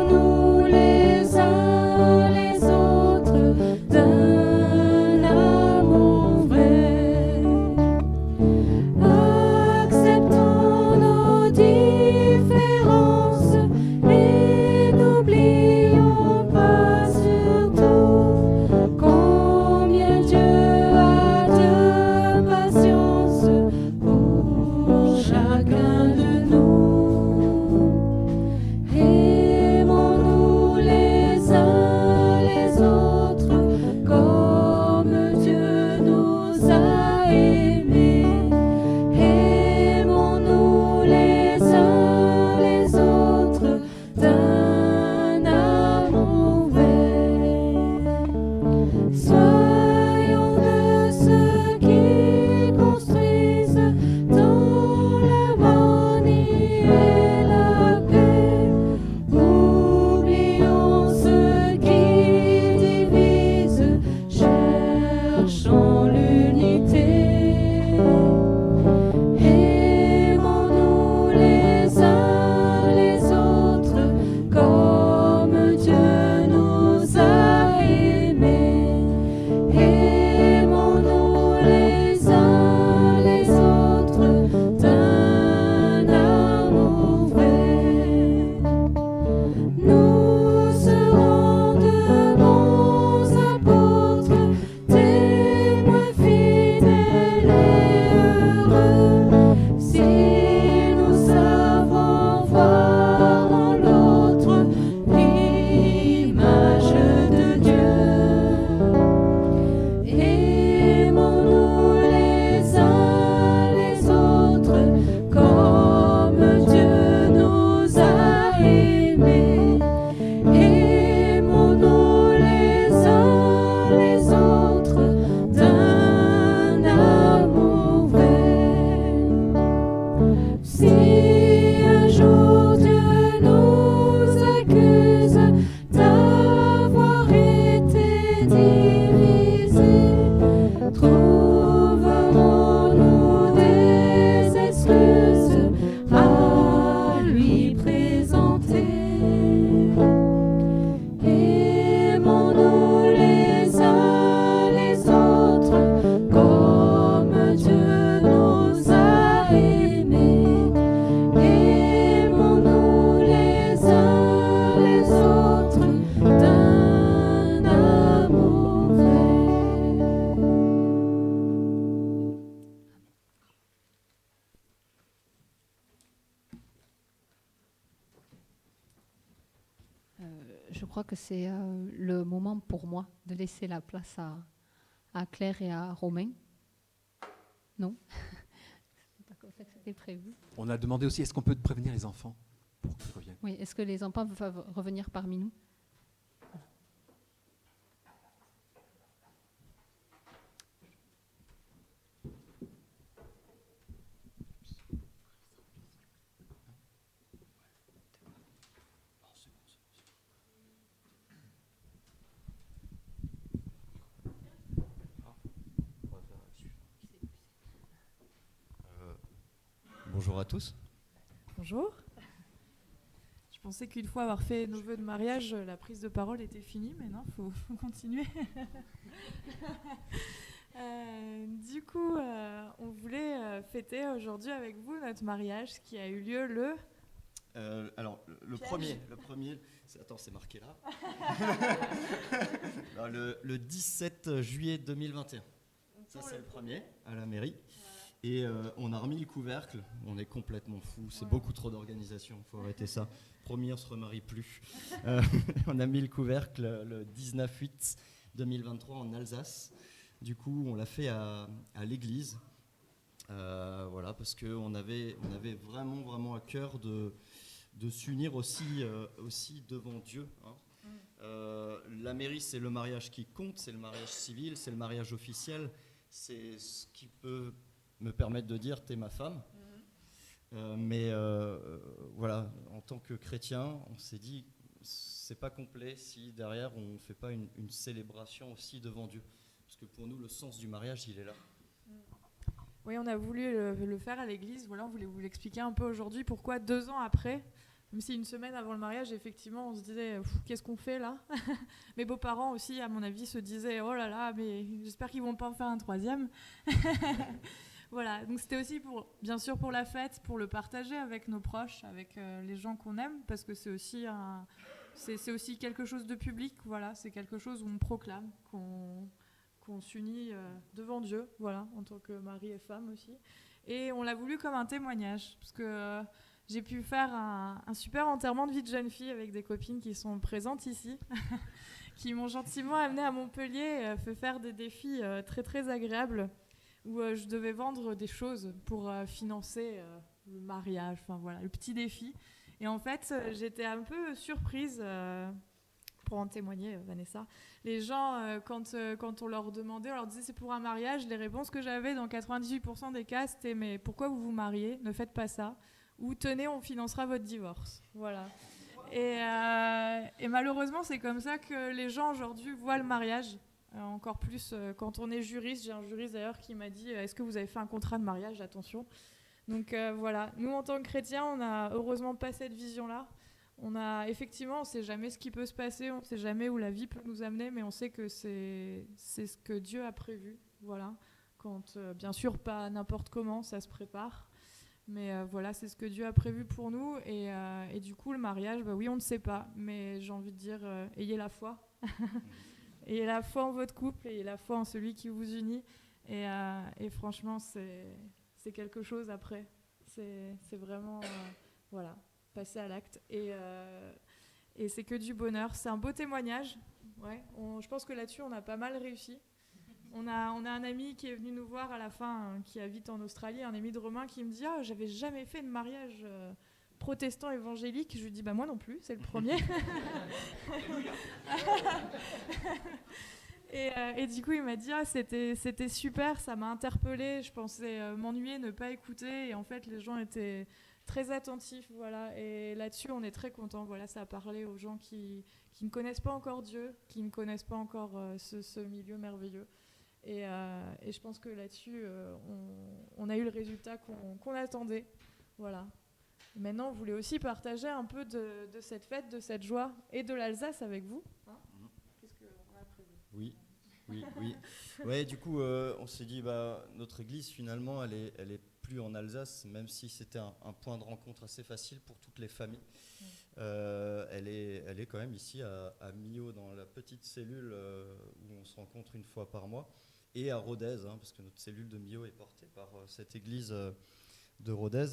crois que c'est le moment pour moi de laisser la place à Claire et à Romain. Non? C'est pas comme ça que c'était prévu. On a demandé aussi, est-ce qu'on peut prévenir les enfants pour qu'ils reviennent? Oui, est-ce que les enfants peuvent revenir parmi nous? Bonjour à tous. Bonjour. Je pensais qu'une fois avoir fait nos vœux de mariage, la prise de parole était finie, mais non, faut continuer. Du coup, on voulait fêter aujourd'hui avec vous notre mariage qui a eu lieu le... Alors, le premier, attends, c'est marqué là. Alors, le 17 juillet 2021. Ça, c'est le premier, à la mairie. Et on a remis le couvercle. On est complètement fous. C'est beaucoup trop d'organisation. Il faut arrêter ça. Promis, on ne se remarie plus. On a mis le couvercle le 19/8/2023 en Alsace. Du coup, on l'a fait à l'église. Voilà, parce qu'on avait vraiment à cœur de s'unir aussi devant Dieu. Hein. La mairie, c'est le mariage qui compte. C'est le mariage civil. C'est le mariage officiel. C'est ce qui peut me permettre de dire t'es ma femme. Mais voilà, en tant que chrétien, on s'est dit c'est pas complet si derrière on fait pas une célébration aussi devant Dieu, parce que pour nous le sens du mariage il est là. Oui, on a voulu le faire à l'église. Voilà, on voulait vous l'expliquer un peu aujourd'hui pourquoi 2 ans après, même si une semaine avant le mariage, effectivement, on se disait qu'est-ce qu'on fait là. Mes beaux-parents aussi, à mon avis, se disaient oh là là, mais j'espère qu'ils vont pas en faire un 3e. Voilà, donc c'était aussi bien sûr pour la fête, pour le partager avec nos proches, avec les gens qu'on aime, parce que c'est aussi quelque chose de public. Voilà, c'est quelque chose où on proclame qu'on s'unit devant Dieu, voilà, en tant que mari et femme aussi. Et on l'a voulu comme un témoignage, parce que j'ai pu faire un super enterrement de vie de jeune fille avec des copines qui sont présentes ici, qui m'ont gentiment amenée à Montpellier, fait faire des défis très très agréables, où je devais vendre des choses pour financer le mariage, enfin voilà, le petit défi. Et en fait, j'étais un peu surprise, pour en témoigner, Vanessa. Les gens, quand on leur demandait, on leur disait c'est pour un mariage, les réponses que j'avais dans 98% des cas, c'était mais pourquoi vous vous mariez? Ne faites pas ça. Ou tenez, on financera votre divorce. Voilà. Et malheureusement, c'est comme ça que les gens aujourd'hui voient le mariage. Encore plus quand on est juriste. J'ai un juriste d'ailleurs qui m'a dit est-ce que vous avez fait un contrat de mariage? Attention. Donc voilà, nous en tant que chrétiens, on n'a heureusement pas cette vision-là. Effectivement, on ne sait jamais ce qui peut se passer, on ne sait jamais où la vie peut nous amener, mais on sait que c'est ce que Dieu a prévu. Voilà. Quand, bien sûr, pas n'importe comment, ça se prépare. Mais voilà, c'est ce que Dieu a prévu pour nous. Et du coup, le mariage, bah oui, on ne sait pas. Mais j'ai envie de dire, ayez la foi. Ayez la foi en votre couple, ayez la foi en celui qui vous unit. Et franchement, c'est quelque chose après. C'est vraiment, voilà, passer à l'acte. Et c'est que du bonheur. C'est un beau témoignage. Ouais, je pense que là-dessus, on a pas mal réussi. On a un ami qui est venu nous voir à la fin, qui habite en Australie, un ami de Romain qui me dit « j'avais jamais fait de mariage protestant évangélique ». Je lui dis « moi non plus, c'est le premier ». Et du coup, il m'a dit « c'était super, ça m'a interpellée, je pensais m'ennuyer, ne pas écouter ». Et en fait, les gens étaient très attentifs. Voilà. Et là-dessus, on est très contents. Voilà, ça a parlé aux gens qui ne connaissent pas encore Dieu, qui ne connaissent pas encore ce milieu merveilleux. Et je pense que là-dessus, on a eu le résultat qu'on attendait. Voilà. Maintenant, on voulait aussi partager un peu de cette fête, de cette joie et de l'Alsace avec vous. Hein ? Qu'est-ce qu'on a prévu ? Oui. Ouais, du coup, on s'est dit, notre église, finalement, elle est plus en Alsace, même si c'était un point de rencontre assez facile pour toutes les familles. Elle est quand même ici à Millau, dans la petite cellule où on se rencontre une fois par mois, et à Rodez, parce que notre cellule de Millau est portée par cette église de Rodez.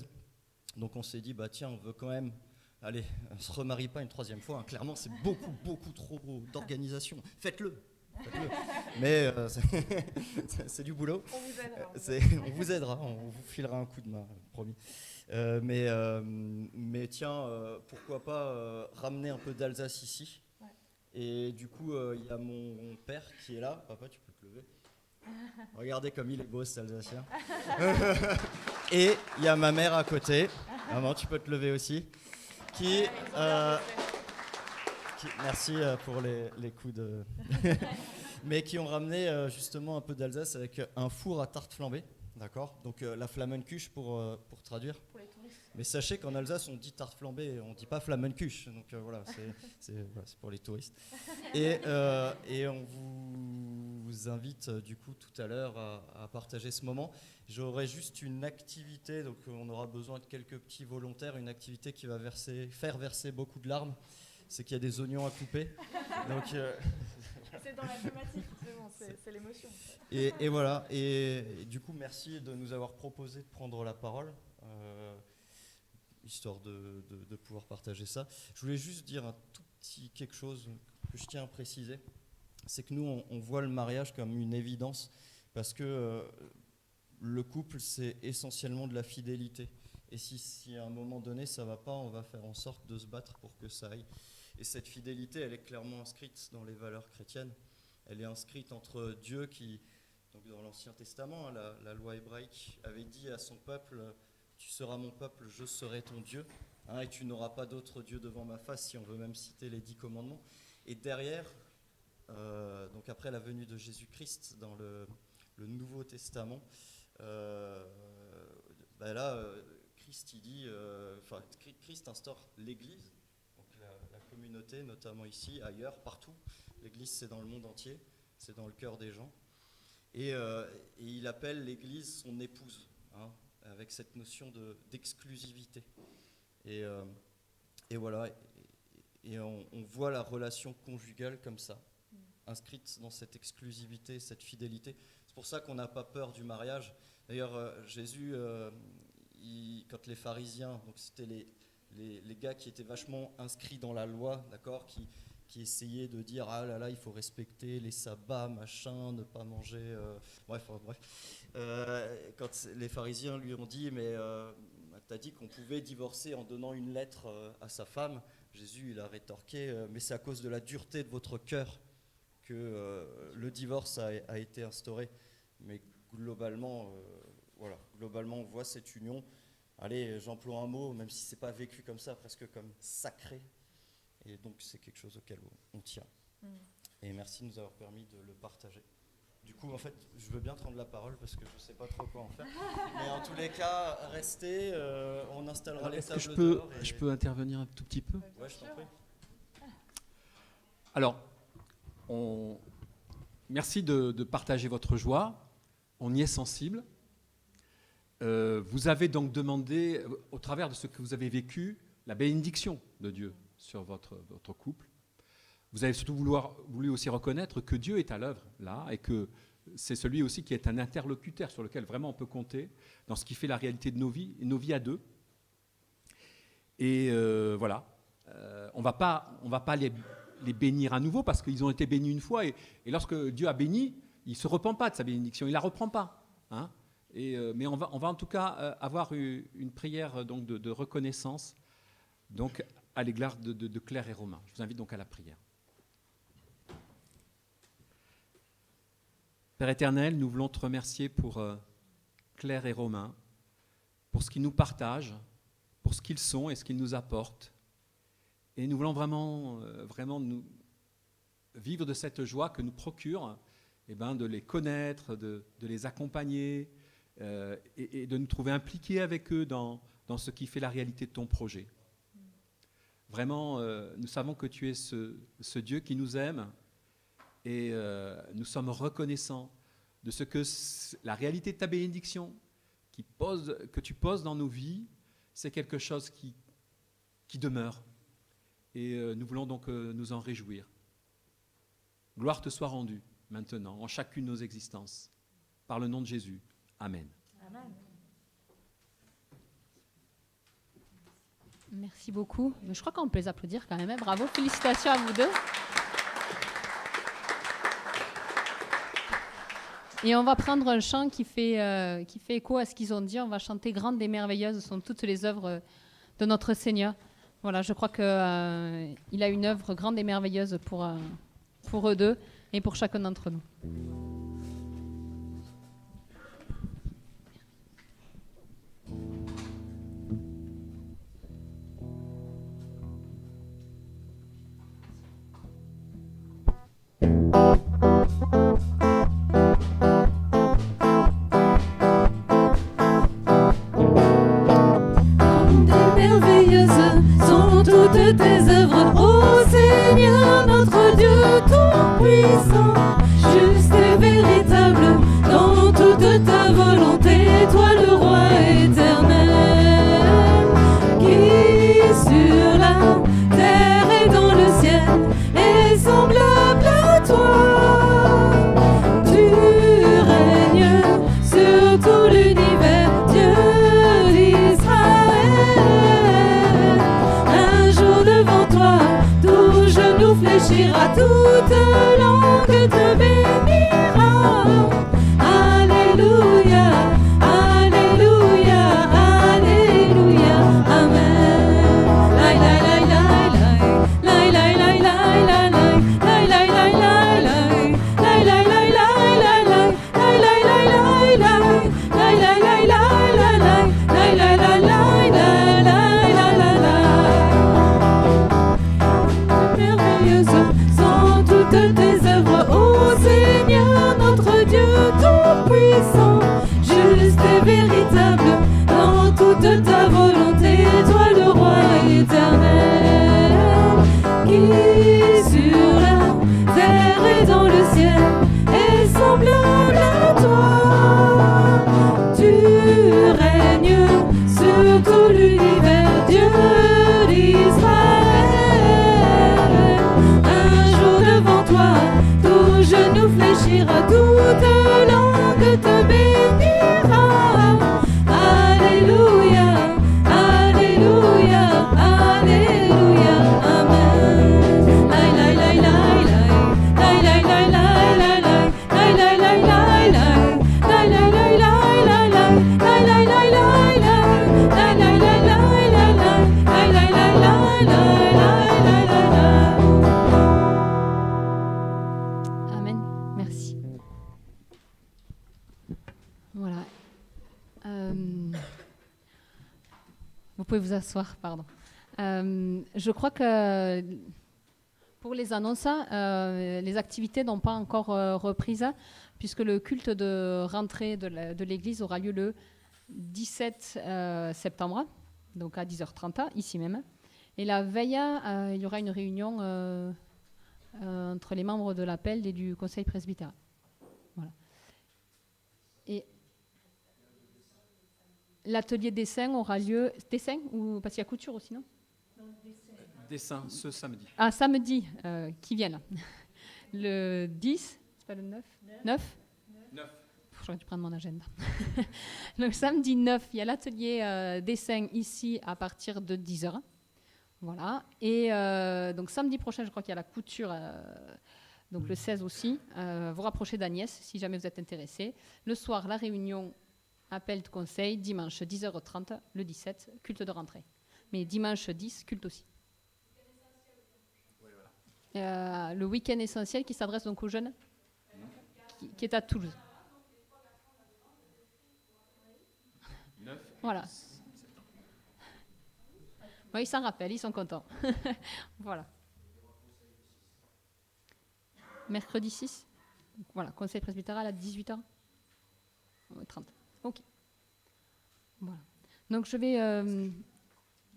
Donc on s'est dit, tiens, on veut quand même allez, on ne se remarie pas une troisième fois, hein. Clairement c'est beaucoup trop d'organisation. Faites-le. Mais c'est du boulot. On vous aidera. On vous aidera, on vous filera un coup de main, promis. Mais tiens, pourquoi pas ramener un peu d'Alsace ici. Ouais. Et du coup, il y a mon père qui est là. Papa, tu peux te lever. Regardez comme il est beau, cet Alsacien. Et il y a ma mère à côté. Maman, tu peux te lever aussi. Merci pour les coups de... Mais qui ont ramené justement un peu d'Alsace avec un four à tarte flambée. D'accord. Donc la Flammenkuche pour traduire. Pour les touristes. Mais sachez qu'en Alsace, on dit tarte flambée, on ne dit pas Flammenkuche. Donc voilà, c'est pour les touristes. Et on vous invite du coup tout à l'heure à partager ce moment. J'aurai juste une activité, donc on aura besoin de quelques petits volontaires, une activité qui va faire verser beaucoup de larmes. C'est qu'il y a des oignons à couper. Donc, c'est dans la thématique, c'est bon, c'est l'émotion. Et voilà, et du coup, merci de nous avoir proposé de prendre la parole, histoire de pouvoir partager ça. Je voulais juste dire un tout petit quelque chose que je tiens à préciser. C'est que nous, on voit le mariage comme une évidence, parce que le couple, c'est essentiellement de la fidélité. Et si à un moment donné, ça ne va pas, on va faire en sorte de se battre pour que ça aille. Et cette fidélité, elle est clairement inscrite dans les valeurs chrétiennes. Elle est inscrite entre Dieu qui, donc dans l'Ancien Testament, hein, la loi hébraïque, avait dit à son peuple « Tu seras mon peuple, je serai ton Dieu, hein, et tu n'auras pas d'autre Dieu devant ma face », si on veut même citer les 10 commandements. Et derrière, donc après la venue de Jésus-Christ dans le Nouveau Testament, Christ, il dit, Christ instaure l'Église, donc la communauté, notamment ici, ailleurs, partout. L'Église, c'est dans le monde entier, c'est dans le cœur des gens. Et il appelle l'Église son épouse, hein, avec cette notion d'exclusivité. Et voilà, et on voit la relation conjugale comme ça, inscrite dans cette exclusivité, cette fidélité. C'est pour ça qu'on n'a pas peur du mariage. D'ailleurs, Jésus, quand les pharisiens, donc c'était les gars qui étaient vachement inscrits dans la loi, d'accord, qui essayaient de dire ah là là, il faut respecter les sabbats, machin, ne pas manger, bref. Quand les pharisiens lui ont dit mais t'as dit qu'on pouvait divorcer en donnant une lettre à sa femme, Jésus il a rétorqué mais c'est à cause de la dureté de votre cœur que le divorce a été instauré. Mais globalement, on voit cette union. Allez, j'emploie un mot, même si c'est pas vécu comme ça, presque comme sacré. Et donc c'est quelque chose auquel on tient. Et merci de nous avoir permis de le partager. Du coup, en fait, je veux bien prendre la parole parce que je sais pas trop quoi en faire. Mais en tous les cas, restez, on installera les tables dehors. Je peux intervenir un tout petit peu ? Ouais, je t'en prie. Alors, merci de partager votre joie. On y est sensible. Vous avez donc demandé, au travers de ce que vous avez vécu, la bénédiction de Dieu sur votre couple. Vous avez surtout voulu aussi reconnaître que Dieu est à l'œuvre là et que c'est celui aussi qui est un interlocuteur sur lequel vraiment on peut compter dans ce qui fait la réalité de nos vies à deux. Et voilà, on va pas les bénir à nouveau parce qu'ils ont été bénis une fois et lorsque Dieu a béni, il ne se repent pas de sa bénédiction, il ne la reprend pas. Hein. Mais on va en tout cas avoir une prière donc, de reconnaissance donc, à l'égard de Claire et Romain. Je vous invite donc à la prière. Père éternel, nous voulons te remercier pour Claire et Romain, pour ce qu'ils nous partagent, pour ce qu'ils sont et ce qu'ils nous apportent. Et nous voulons vraiment nous vivre de cette joie que nous procure de les connaître, de les accompagner et de nous trouver impliqués avec eux dans ce qui fait la réalité de ton projet. Vraiment, nous savons que tu es ce Dieu qui nous aime et nous sommes reconnaissants de ce que la réalité de ta bénédiction que tu poses dans nos vies, c'est quelque chose qui demeure. Et nous voulons donc nous en réjouir. Gloire te soit rendue maintenant, en chacune de nos existences. Par le nom de Jésus. Amen. Amen. Merci beaucoup. Je crois qu'on peut les applaudir quand même. Bravo, félicitations à vous deux. Et on va prendre un chant qui fait écho à ce qu'ils ont dit. On va chanter « Grandes et merveilleuses sont toutes les œuvres de notre Seigneur ». Voilà, je crois qu'il a une œuvre grande et merveilleuse pour eux deux et pour chacun d'entre nous. Tes œuvres, ô Seigneur, notre Dieu tout-puissant, juste et véritable dans toute ta volonté, toi le roi éternel, qui sur la terre et dans le ciel est semblable à toi. Tu règnes sur tout l'univers, Dieu d'Israël. Devant toi, tout genou fléchira, toute langue te bénira. Alléluia, Alléluia, Alléluia, Amen. Lai lai lai lai lai, lai lai lai lai lai lai, lai lai lai lai lai, lai lai lai lai lai lai, lai lai lai lai lai, lai lai lai lai lai, lai lai lai lai lai, lai lai lai lai lai, lai lai lai lai lai. Sont toutes tes œuvres, ô Seigneur, notre Dieu tout-puissant, juste et véritable dans toute ta volonté, toi le roi éternel, qui sur la terre et dans le ciel est semblable à toi. Tu règnes sur tout l'univers, Dieu d'Israël. Devant toi, tout genou fléchira, toute langue te bénira. Alléluia, Alléluia, Alléluia, Amen. Lai lai lai lai lai, lai lai lai lai lai, lai lai lai lai lai, lai lai lai lai lai, lai lai lai lai lai, lai lai lai lai lai, lai lai lai lai lai lai. Voilà. Vous pouvez vous asseoir, pardon. Je crois que pour les annonces, les activités n'ont pas encore repris, puisque le culte de rentrée de l'église aura lieu le 17 septembre, donc à 10h30, ici même. Et la veille, il y aura une réunion entre les membres de l'appel et du conseil presbytéral. Voilà. Et l'atelier dessin aura lieu... Dessin ou parce qu'il y a couture aussi, non? Dessin, ce samedi. Ah, samedi, qui vient là. Le 10, c'est pas le 9 9 J'aurais dû prendre mon agenda. Le samedi 9, il y a l'atelier dessin ici à partir de 10h. Voilà. Et donc samedi prochain, je crois qu'il y a la couture, donc le 16 aussi. Vous rapprochez d'Agnès si jamais vous êtes intéressé. Le soir, la réunion, appel de conseil, dimanche 10h30, le 17, culte de rentrée. Mais dimanche 10, culte aussi. Le week-end essentiel qui s'adresse donc aux jeunes, qui est à Toulouse. Voilà. Oui, ils s'en rappellent, ils sont contents. Voilà. Mercredi 6. Donc, voilà, conseil presbytéral à 18h30. Ok. Voilà. Donc je vais...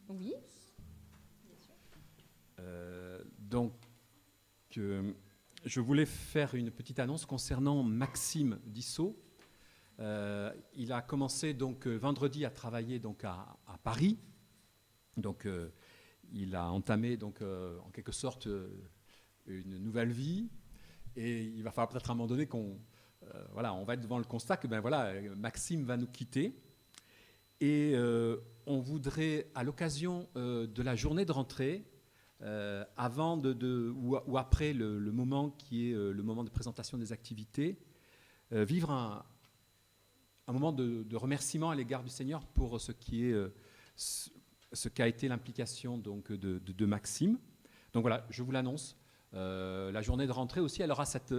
Oui. Donc, je voulais faire une petite annonce concernant Maxime Dissot. Il a commencé donc vendredi à travailler donc à Paris. Donc, il a entamé donc en quelque sorte une nouvelle vie. Et il va falloir peut-être à un moment donné qu'on on va être devant le constat que Maxime va nous quitter. Et on voudrait, à l'occasion de la journée de rentrée, avant ou après le moment qui est le moment de présentation des activités, vivre un moment de remerciement à l'égard du Seigneur pour ce qu'a été l'implication donc de Maxime. Donc voilà, je vous l'annonce. La journée de rentrée aussi, elle aura cette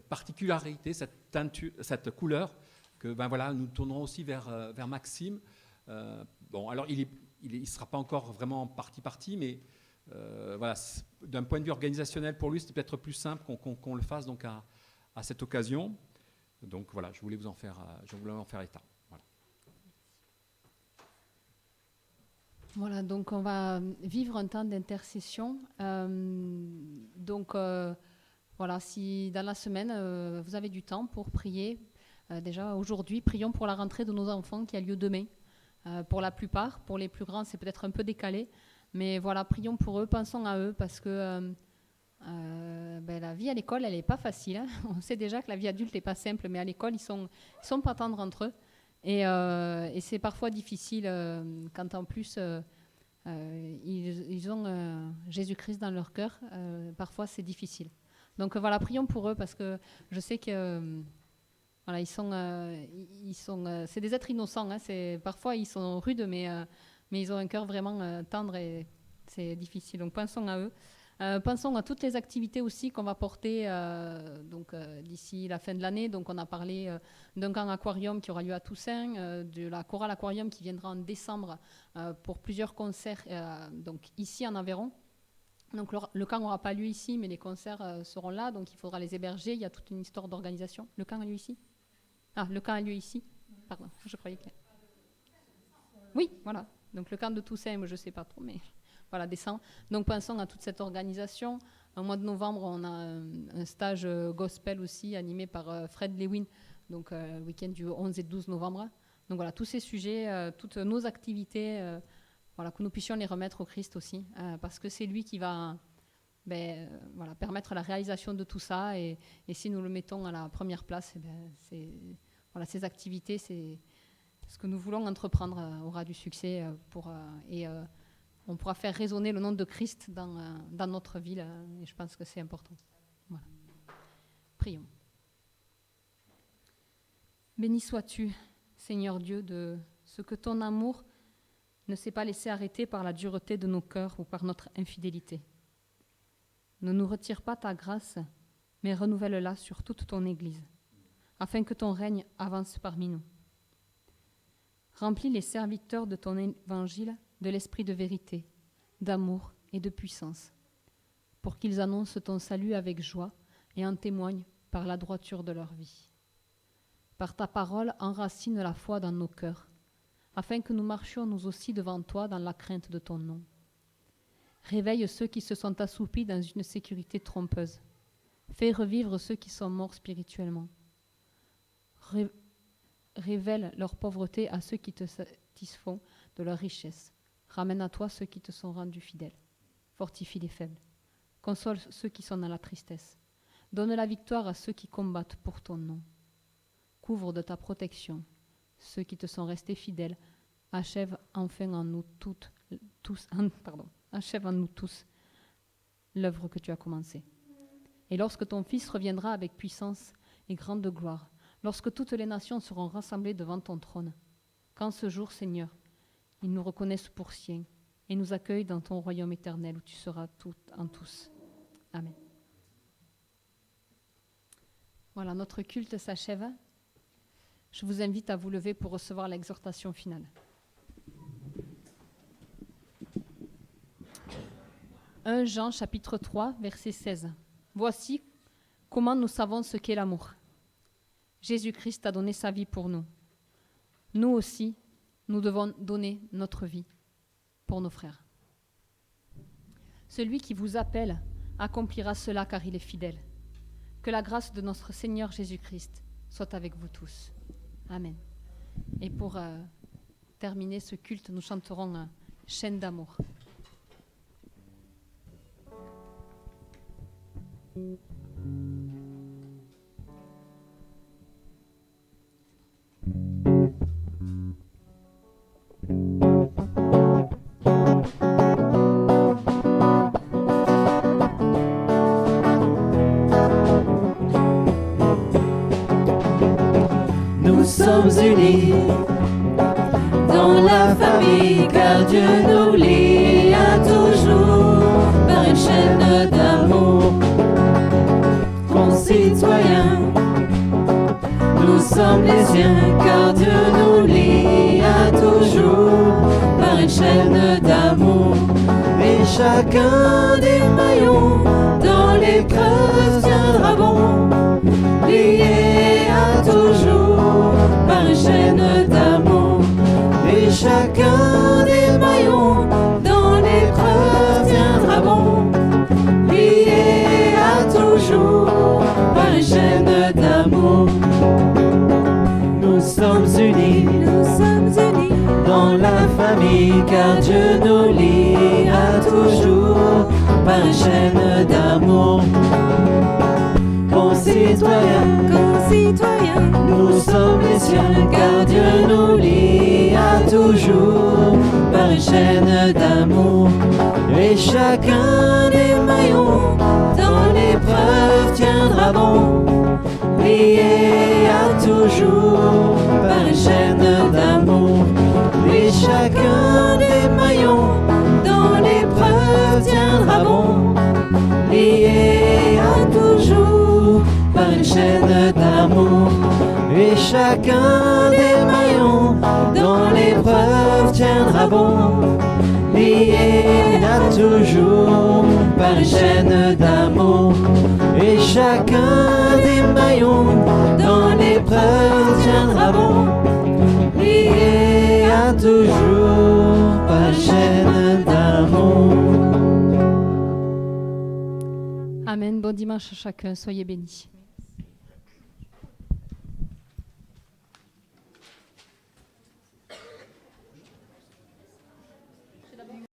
particularité, cette couleur que voilà, nous tournerons aussi vers Maxime. Bon, alors il ne sera pas encore vraiment parti, mais voilà, d'un point de vue organisationnel pour lui, c'était peut-être plus simple qu'on le fasse donc à cette occasion. Donc voilà, je voulais en faire état. Voilà. Voilà, donc on va vivre un temps d'intercession. Voilà, si dans la semaine vous avez du temps pour prier, déjà aujourd'hui, prions pour la rentrée de nos enfants qui a lieu demain. Pour la plupart, pour les plus grands, c'est peut-être un peu décalé, mais voilà, prions pour eux, pensons à eux, parce que la vie à l'école, elle n'est pas facile. Hein. On sait déjà que la vie adulte n'est pas simple, mais à l'école, ils sont pas tendres entre eux. Et c'est parfois difficile quand en plus ils ont Jésus-Christ dans leur cœur. Parfois, c'est difficile. Donc voilà, prions pour eux, parce que je sais que voilà, ils sont c'est des êtres innocents. Hein, parfois, ils sont rudes, mais ils ont un cœur vraiment tendre et c'est difficile. Donc pensons à eux. Pensons à toutes les activités aussi qu'on va porter d'ici la fin de l'année. Donc on a parlé d'un camp aquarium qui aura lieu à Toussaint, de la chorale aquarium qui viendra en décembre pour plusieurs concerts donc ici en Aveyron. Donc le camp n'aura pas lieu ici, mais les concerts seront là, donc il faudra les héberger. Il y a toute une histoire d'organisation. Le camp a lieu ici ? Ah, le camp a lieu ici. Pardon, je croyais que... Oui, voilà. Donc le camp de Toussaint, je ne sais pas trop, mais... Voilà, décembre. Donc pensons à toute cette organisation. Au mois de novembre, on a un stage gospel aussi animé par Fred Lewin, donc le week-end du 11 et 12 novembre. Donc voilà, tous ces sujets, toutes nos activités, voilà, que nous puissions les remettre au Christ aussi, parce que c'est lui qui va voilà, permettre la réalisation de tout ça. Et si nous le mettons à la première place, voilà, ces activités, c'est ce que nous voulons entreprendre aura du succès on pourra faire résonner le nom de Christ dans notre ville, et je pense que c'est important. Voilà. Prions. Béni sois-tu, Seigneur Dieu, de ce que ton amour ne s'est pas laissé arrêter par la dureté de nos cœurs ou par notre infidélité. Ne nous retire pas ta grâce, mais renouvelle-la sur toute ton Église, afin que ton règne avance parmi nous. Remplis les serviteurs de ton évangile de l'esprit de vérité, d'amour et de puissance, pour qu'ils annoncent ton salut avec joie et en témoignent par la droiture de leur vie. Par ta parole, enracine la foi dans nos cœurs, afin que nous marchions nous aussi devant toi dans la crainte de ton nom. Réveille ceux qui se sont assoupis dans une sécurité trompeuse. Fais revivre ceux qui sont morts spirituellement. Révèle leur pauvreté à ceux qui te satisfont de leur richesse. Ramène à toi ceux qui te sont rendus fidèles. Fortifie les faibles. Console ceux qui sont dans la tristesse. Donne la victoire à ceux qui combattent pour ton nom. Couvre de ta protection ceux qui te sont restés fidèles. Achève enfin en nous achève en nous tous l'œuvre que tu as commencée. Et lorsque ton Fils reviendra avec puissance et grande gloire, lorsque toutes les nations seront rassemblées devant ton trône, qu'en ce jour, Seigneur, ils nous reconnaissent pour siens et nous accueillent dans ton royaume éternel où tu seras tout en tous. Amen. Voilà, notre culte s'achève. Je vous invite à vous lever pour recevoir l'exhortation finale. 1 Jean chapitre 3, verset 16. Voici comment nous savons ce qu'est l'amour. Jésus-Christ a donné sa vie pour nous. Nous aussi, nous devons donner notre vie pour nos frères. Celui qui vous appelle accomplira cela car il est fidèle. Que la grâce de notre Seigneur Jésus-Christ soit avec vous tous. Amen. Et pour terminer ce culte, nous chanterons Chaîne d'amour. sommes unis dans la famille, car Dieu nous lie à toujours par une chaîne d'amour. Concitoyens, nous sommes les siens, car Dieu nous lie à toujours par une chaîne d'amour. Et chacun des maillons dans l'épreuve tiendra bon, lié à toujours par une chaîne d'amour. Et chacun des maillons dans l'épreuve tiendra bon, lié à toujours par une chaîne d'amour. Nous sommes unis dans la famille, car Dieu nous lie à toujours par une chaîne d'amour. Concitoyens, nous sommes les siens, car Dieu nous lie à toujours par une chaîne d'amour. Et chacun des maillons dans l'épreuve tiendra bon, lié à toujours par une chaîne d'amour. Et chacun des maillons dans l'épreuve tiendra bon, lié à toujours par une chaîne d'amour. Et chacun des maillons dans l'épreuve tiendra bon, lié à toujours par une chaîne d'amour. Et chacun des maillons dans l'épreuve tiendra bon, lié à toujours par une chaîne d'amour. Amen. Bon dimanche à chacun. Soyez bénis.